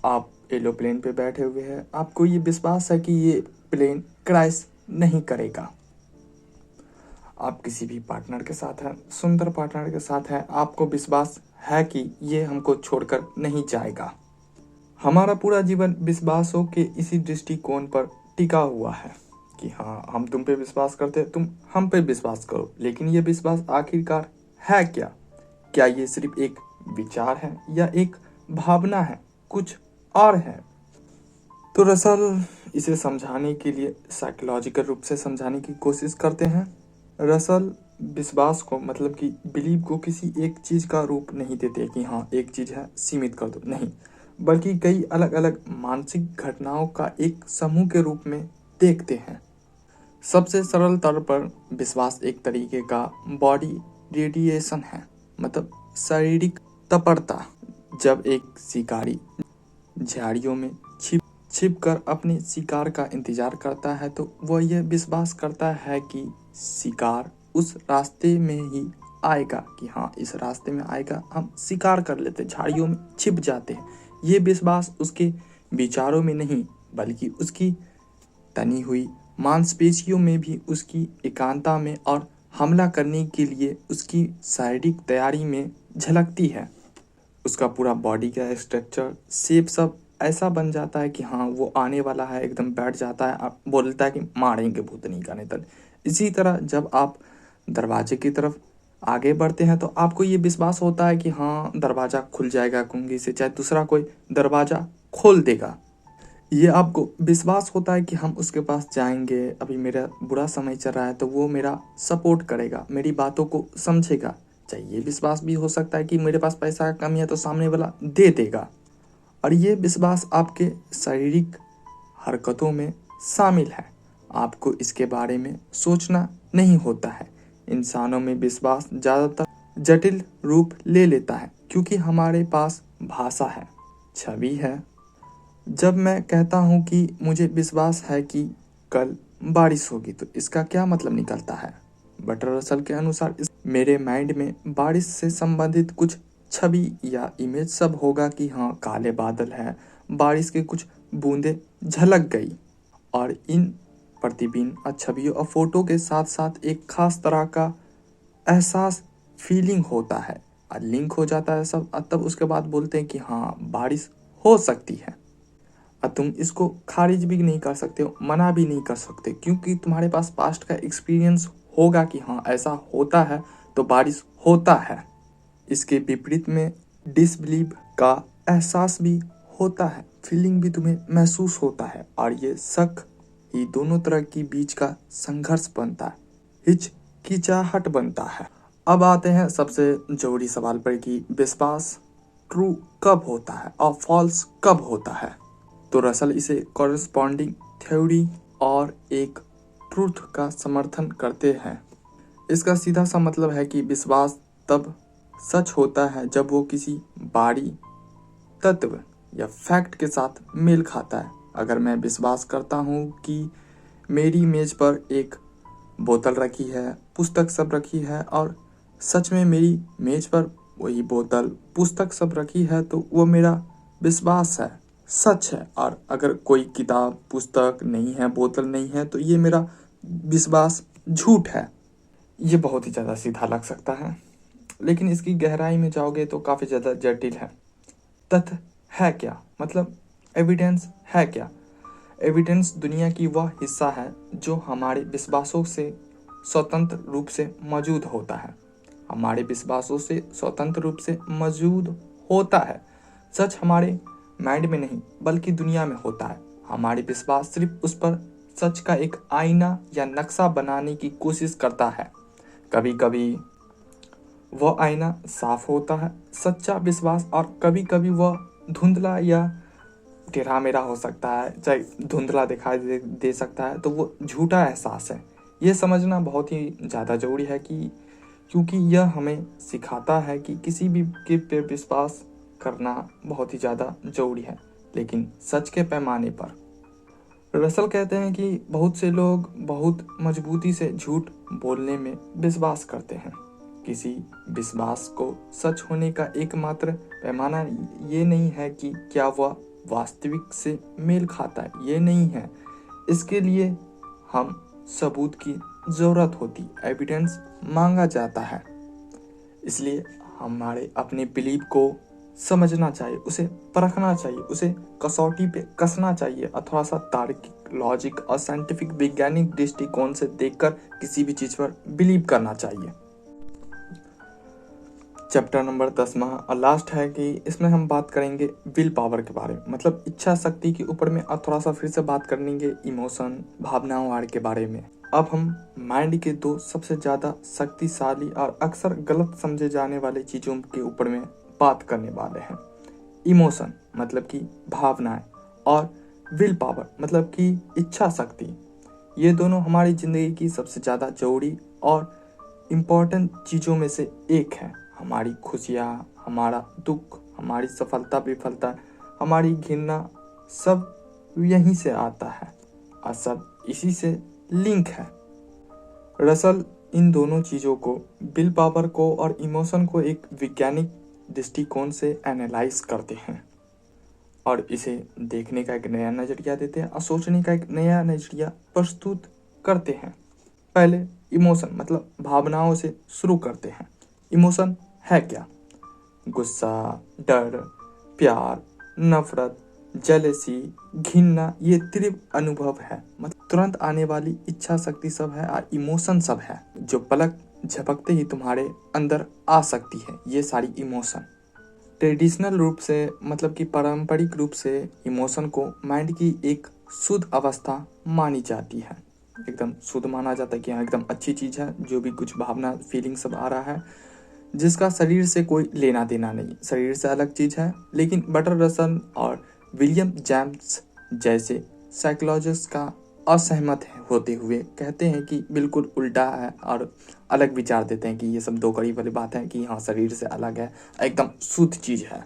आप एरोप्लेन पे बैठे हुए हैं, आपको ये विश्वास है कि ये प्लेन क्रैश नहीं करेगा। आप किसी भी पार्टनर के साथ हैं, सुंदर पार्टनर के साथ हैं, आपको विश्वास है कि ये हमको छोड़कर नहीं जाएगा। हमारा पूरा जीवन विश्वासों के इसी दृष्टिकोण पर टिका हुआ है कि हाँ, हम तुम पे विश्वास करते हैं, तुम हम पे विश्वास करो। लेकिन ये विश्वास आखिरकार है क्या? क्या ये सिर्फ एक विचार है या एक भावना है, कुछ और है? तो रसल इसे समझाने के लिए साइकोलॉजिकल रूप से समझाने की कोशिश करते हैं। रसल विश्वास को मतलब कि बिलीव को किसी एक चीज़ का रूप नहीं देते कि हाँ एक चीज़ है सीमित कर दो, नहीं, बल्कि कई अलग अलग मानसिक घटनाओं का एक समूह के रूप में देखते हैं। सबसे सरल तौर पर विश्वास एक तरीके का बॉडी रेडिएशन है, मतलब शारीरिक तत्परता। जब एक शिकारी झाड़ियों में छिप कर अपने शिकार का इंतजार करता है तो वह यह विश्वास करता है कि शिकार उस रास्ते में ही आएगा, कि हाँ इस रास्ते में आएगा, हम शिकार कर लेते, झाड़ियों में छिप जाते हैं। ये विश्वास उसके विचारों में नहीं बल्कि उसकी तनी हुई मांसपेशियों में भी, उसकी एकांतता में और हमला करने के लिए उसकी शारीरिक तैयारी में झलकती है। उसका पूरा बॉडी का स्ट्रक्चर शेप सब ऐसा बन जाता है कि हाँ वो आने वाला है, एकदम बैठ जाता है, आप बोलता है कि मारेंगे भूतनी का नेतन। इसी तरह जब आप दरवाजे की तरफ आगे बढ़ते हैं तो आपको ये विश्वास होता है कि हाँ दरवाज़ा खुल जाएगा कुंगी से, चाहे दूसरा कोई दरवाज़ा खोल देगा। ये आपको विश्वास होता है कि हम उसके पास जाएंगे, अभी मेरा बुरा समय चल रहा है तो वो मेरा सपोर्ट करेगा, मेरी बातों को समझेगा। चाहे ये विश्वास भी हो सकता है कि मेरे पास पैसा का कमी है तो सामने वाला दे देगा। और ये विश्वास आपके शारीरिक हरकतों में शामिल है, आपको इसके बारे में सोचना नहीं होता है। इंसानों में विश्वास ज़्यादातर जटिल रूप ले लेता है क्योंकि हमारे पास भाषा है, छवि है। जब मैं कहता हूँ कि मुझे विश्वास है कि कल बारिश होगी तो इसका क्या मतलब निकलता है? बटर रसल के अनुसार मेरे माइंड में बारिश से संबंधित कुछ छवि या इमेज सब होगा कि हाँ काले बादल है, बारिश के कुछ बूंदें झलक गई, और इन प्रतिबिंब और छवियों और फोटो के साथ साथ एक खास तरह का एहसास, फीलिंग होता है और लिंक हो जाता है सब। तब उसके बाद बोलते हैं कि हाँ बारिश हो सकती है, और तुम इसको खारिज भी नहीं कर सकते हो, मना भी नहीं कर सकते, क्योंकि तुम्हारे पास पास्ट का एक्सपीरियंस होगा कि हाँ ऐसा होता है तो बारिश होता है। इसके विपरीत में डिसबिलीव का एहसास भी होता है, फीलिंग भी तुम्हें महसूस होता है, और ये शक ही दोनों तरह की बीच का संघर्ष बनता है, हिचकिचाहट बनता है। अब आते हैं सबसे जरूरी सवाल पर कि विश्वास ट्रू कब होता है और फॉल्स कब होता है। तो रसल इसे कॉरेस्पॉन्डिंग थ्योरी और एक ट्रूथ का समर्थन करते हैं। इसका सीधा सा मतलब है कि विश्वास तब सच होता है जब वो किसी बाहरी तत्व या फैक्ट के साथ मेल खाता है। अगर मैं विश्वास करता हूँ कि मेरी मेज पर एक बोतल रखी है, पुस्तक सब रखी है, और सच में मेरी मेज पर वही बोतल पुस्तक सब रखी है, तो वो मेरा विश्वास है, सच है। और अगर कोई किताब पुस्तक नहीं है, बोतल नहीं है, तो ये मेरा विश्वास झूठ है। ये बहुत ही ज़्यादा सीधा लग सकता है, लेकिन इसकी गहराई में जाओगे तो काफ़ी ज़्यादा जटिल है। तथ्य है क्या, मतलब एविडेंस है क्या? एविडेंस दुनिया की वह हिस्सा है जो हमारे विश्वासों से स्वतंत्र रूप से मौजूद होता है, हमारे विश्वासों से स्वतंत्र रूप से मौजूद होता है। सच हमारे माइंड में नहीं बल्कि दुनिया में होता है। हमारे विश्वास सिर्फ उस पर सच का एक आईना या नक्शा बनाने की कोशिश करता है। कभी कभी वह आईना साफ होता है, सच्चा विश्वास, और कभी कभी वह धुंधला या टेढ़ा मेढ़ा हो सकता है, चाहे धुंधला दिखाई दे सकता है, तो वो झूठा एहसास है। ये समझना बहुत ही ज़्यादा जरूरी है क्योंकि यह हमें सिखाता है कि किसी भी के पे विश्वास करना बहुत ही ज़्यादा जरूरी है, लेकिन सच के पैमाने पर। रसल कहते हैं कि बहुत से लोग बहुत मजबूती से झूठ बोलने में विश्वास करते हैं। किसी विश्वास को सच होने का एकमात्र पैमाना ये नहीं है कि क्या वह वास्तविक से मेल खाता है, ये नहीं है। इसके लिए हम सबूत की ज़रूरत होती, एविडेंस मांगा जाता है। इसलिए हमारे अपने बिलीव को समझना चाहिए, उसे परखना चाहिए, उसे कसौटी पे कसना चाहिए और थोड़ा सा तार्किक, लॉजिक और साइंटिफिक वैज्ञानिक दृष्टिकोण से देखकर किसी भी चीज़ पर बिलीव करना चाहिए। चैप्टर नंबर 10वां और लास्ट है कि इसमें हम बात करेंगे विल पावर के बारे में, मतलब इच्छा शक्ति के ऊपर में, और थोड़ा सा फिर से बात करेंगे इमोशन, भावनाओं आदि के बारे में। अब हम माइंड के दो सबसे ज़्यादा शक्तिशाली और अक्सर गलत समझे जाने वाले चीज़ों के ऊपर में बात करने वाले हैं। इमोशन मतलब कि भावनाएं, और विल पावर मतलब कि इच्छा शक्ति। ये दोनों हमारी ज़िंदगी की सबसे ज़्यादा जरूरी और इम्पोर्टेंट चीज़ों में से एक है। हमारी खुशियाँ, हमारा दुख, हमारी सफलता विफलता, हमारी घृणा, सब यहीं से आता है और सब इसी से लिंक है। रसल इन दोनों चीज़ों को, विल पावर को और इमोशन को, एक वैज्ञानिक दृष्टिकोण से एनालाइज करते हैं और इसे देखने का एक नया नज़रिया देते हैं और सोचने का एक नया नज़रिया प्रस्तुत करते हैं। पहले इमोशन मतलब भावनाओं से शुरू करते हैं। इमोशन है क्या? गुस्सा, डर, प्यार, नफरत, जेलेसी, घृणा, ये तीव्र अनुभव है, मतलब तुरंत आने वाली इच्छा शक्ति सब है और इमोशन सब है जो पलक झपकते ही तुम्हारे अंदर आ सकती है। ये सारी इमोशन ट्रेडिशनल रूप से, मतलब कि पारंपरिक रूप से इमोशन को माइंड की एक शुद्ध अवस्था मानी जाती है। एकदम शुद्ध माना जाता है कि हाँ एकदम अच्छी चीज़ है, जो भी कुछ भावना फीलिंग सब आ रहा है जिसका शरीर से कोई लेना देना नहीं, शरीर से अलग चीज़ है। लेकिन बटर रसल और विलियम जेम्स जैसे साइकोलॉजिस्ट का असहमत होते हुए कहते हैं कि बिल्कुल उल्टा है और अलग विचार देते हैं कि ये सब दो करीब वाली बात है कि हाँ शरीर से अलग है, एकदम शुद्ध चीज़ है।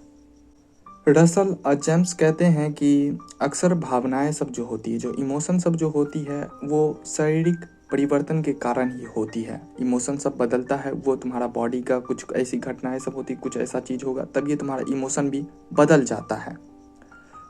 रसल और जेम्स कहते हैं कि अक्सर भावनाएं सब जो होती है, जो इमोशन सब जो होती है, वो शारीरिक परिवर्तन के कारण ही होती है। इमोशन सब बदलता है, वो तुम्हारा बॉडी का कुछ ऐसी घटनाएं सब होती, कुछ ऐसा चीज़ होगा तब ये तुम्हारा इमोशन भी बदल जाता है।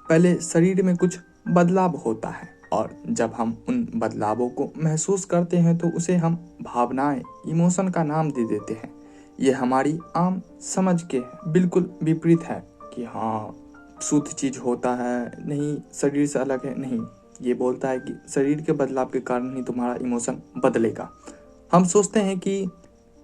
पहले शरीर में कुछ बदलाव होता है और जब हम उन बदलावों को महसूस करते हैं तो उसे हम भावनाएं, इमोशन का नाम दे देते हैं। ये हमारी आम समझ के बिल्कुल विपरीत है कि हाँ शुद्ध चीज़ होता है, नहीं शरीर से अलग है, नहीं, ये बोलता है कि शरीर के बदलाव के कारण ही तुम्हारा इमोशन बदलेगा। हम सोचते हैं कि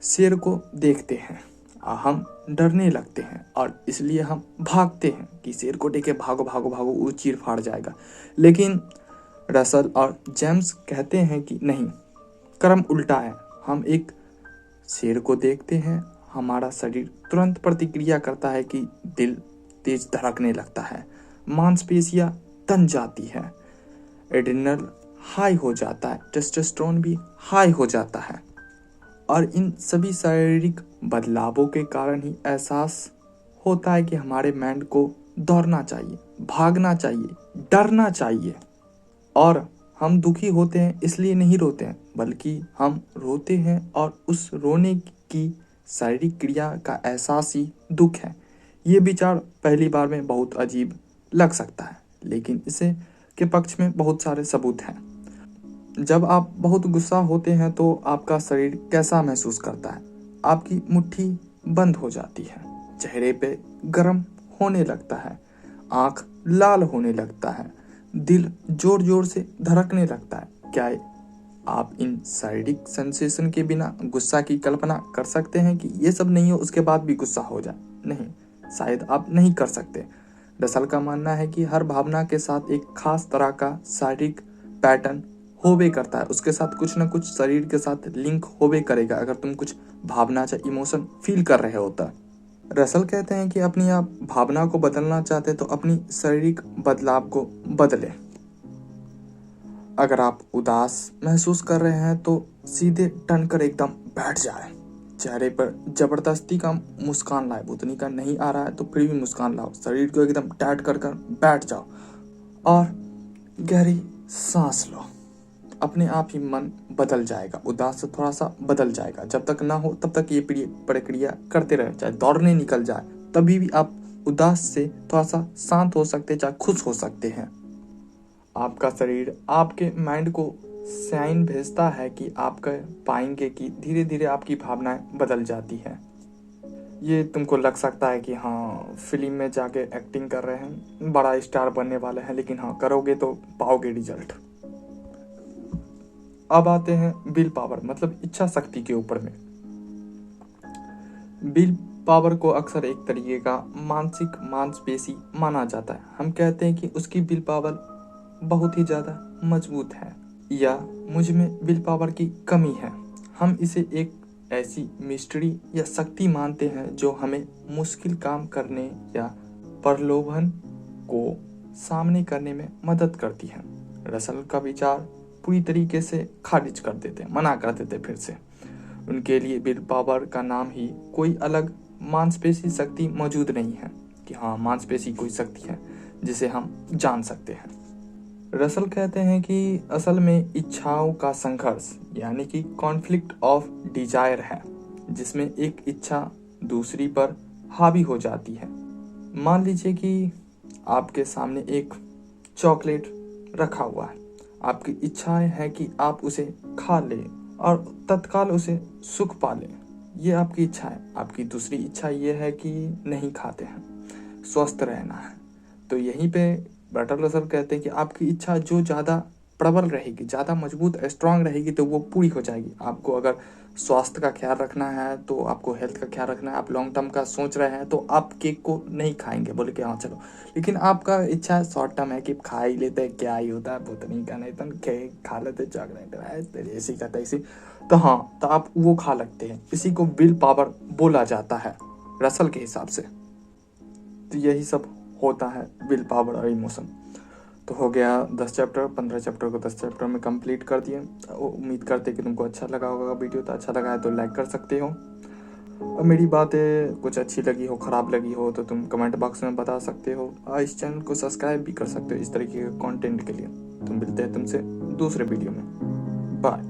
शेर को देखते हैं हम डरने लगते हैं और इसलिए हम भागते हैं कि शेर को देख के भागो भागो भागो, वो चीर फाड़ जाएगा। लेकिन रसल और जेम्स कहते हैं कि नहीं, क्रम उल्टा है। हम एक शेर को देखते हैं, हमारा शरीर तुरंत प्रतिक्रिया करता है कि दिल तेज धड़कने लगता है, मांसपेशियां तन जाती है, एड्रेनल हाई हो जाता है, टेस्टोस्टेरोन भी हाई हो जाता है। और इन सभी शारीरिक बदलावों के कारण ही एहसास होता है कि हमारे माइंड को दौड़ना चाहिए, भागना चाहिए, डरना चाहिए। और हम दुखी होते हैं इसलिए नहीं रोते हैं, बल्कि हम रोते हैं और उस रोने की शारीरिक क्रिया का एहसास ही दुख है। ये विचार पहली बार में बहुत अजीब लग सकता है, लेकिन इसे के पक्ष में बहुत सारे सबूत हैं। जब आप बहुत गुस्सा होते हैं तो आपका शरीर कैसा महसूस करता है? आपकी मुट्ठी बंद हो जाती है, चेहरे पे गर्म होने लगता है, आंख लाल होने लगता है, दिल जोर जोर से धड़कने लगता है। क्या आप इन शारीरिक सेंसेशन के बिना गुस्सा की कल्पना कर सकते हैं कि ये सब नहीं हो उसके बाद भी गुस्सा हो जाए? नहीं, शायद आप नहीं कर सकते। रसल का मानना है कि हर भावना के साथ एक खास तरह का शारीरिक पैटर्न होवे करता है, उसके साथ कुछ ना कुछ शरीर के साथ लिंक होवे करेगा अगर तुम कुछ भावना या इमोशन फील कर रहे होता। रसल कहते हैं कि अपनी आप भावना को बदलना चाहते तो अपनी शारीरिक बदलाव को बदले। अगर आप उदास महसूस कर रहे हैं तो सीधे टन कर एकदम बैठ जाए, चेहरे पर जबरदस्ती का मुस्कान लाए, उतनी का नहीं आ रहा है तो फिर भी मुस्कान लाओ, शरीर को एकदम टाइट कर बैठ जाओ और गहरी सांस लो। अपने आप ही मन बदल जाएगा, उदास से थोड़ा सा बदल जाएगा। जब तक ना हो तब तक ये प्रक्रिया करते रहे, चाहे दौड़ने निकल जाए तभी भी आप उदास से थोड़ा सा शांत हो सकते, चाहे खुश हो सकते हैं। आपका शरीर आपके माइंड को साइन भेजता है कि आप पाएंगे कि धीरे धीरे आपकी भावनाएं बदल जाती हैं। ये तुमको लग सकता है कि हाँ फिल्म में जाके एक्टिंग कर रहे हैं, बड़ा स्टार बनने वाले हैं, लेकिन हाँ करोगे तो पाओगे रिजल्ट। अब आते हैं विल पावर मतलब इच्छा शक्ति के ऊपर में। विल पावर को अक्सर एक तरीके का मानसिक मांसपेशी माना जाता है। हम कहते हैं कि उसकी विल पावर बहुत ही ज़्यादा मजबूत है या मुझ में विल पावर की कमी है। हम इसे एक ऐसी मिस्ट्री या शक्ति मानते हैं जो हमें मुश्किल काम करने या प्रलोभन को सामने करने में मदद करती है। रसल का विचार पूरी तरीके से खारिज कर देते, मना कर देते फिर से। उनके लिए विल पावर का नाम ही कोई अलग मांसपेशी शक्ति मौजूद नहीं है कि हाँ मांसपेशी कोई शक्ति है जिसे हम जान सकते हैं। रसल कहते हैं कि असल में इच्छाओं का संघर्ष यानी कि कॉन्फ्लिक्ट ऑफ डिजायर है, जिसमें एक इच्छा दूसरी पर हावी हो जाती है। मान लीजिए कि आपके सामने एक चॉकलेट रखा हुआ है, आपकी इच्छाएं है कि आप उसे खा लें और तत्काल उसे सुख पा लें, ये आपकी इच्छा है। आपकी दूसरी इच्छा ये है कि नहीं खाते हैं, स्वस्थ रहना है। तो यहीं पे बर्टराल्ड रसल कहते हैं कि आपकी इच्छा जो ज़्यादा प्रबल रहेगी, ज़्यादा मजबूत स्ट्रांग रहेगी तो वो पूरी हो जाएगी। आपको अगर स्वास्थ्य का ख्याल रखना है तो आपको हेल्थ का ख्याल रखना है, आप लॉन्ग टर्म का सोच रहे हैं तो आप केक को नहीं खाएंगे बोले कि हाँ चलो, लेकिन आपका इच्छा शॉर्ट टर्म है कि खा ही लेते हैं, क्या ही होता है भूतनी का, नहीं तो केक खा लेते, चॉकलेट ऐसी कहता ऐसी, तो हाँ तो आप वो खा लगते हैं। इसी को विल पावर बोला जाता है रसल के हिसाब से। तो यही सब होता है विल पावर और इमोशन। तो हो गया 10 चैप्टर, 15 चैप्टर को 10 चैप्टर में कंप्लीट कर दिए। उम्मीद करते कि तुमको अच्छा लगा होगा वीडियो। तो अच्छा लगा है तो लाइक कर सकते हो, और मेरी बातें कुछ अच्छी लगी हो, ख़राब लगी हो तो तुम कमेंट बॉक्स में बता सकते हो, और इस चैनल को सब्सक्राइब भी कर सकते हो इस तरीके के कंटेंट के लिए। तो मिलते हैं तुमसे दूसरे वीडियो में। बाय।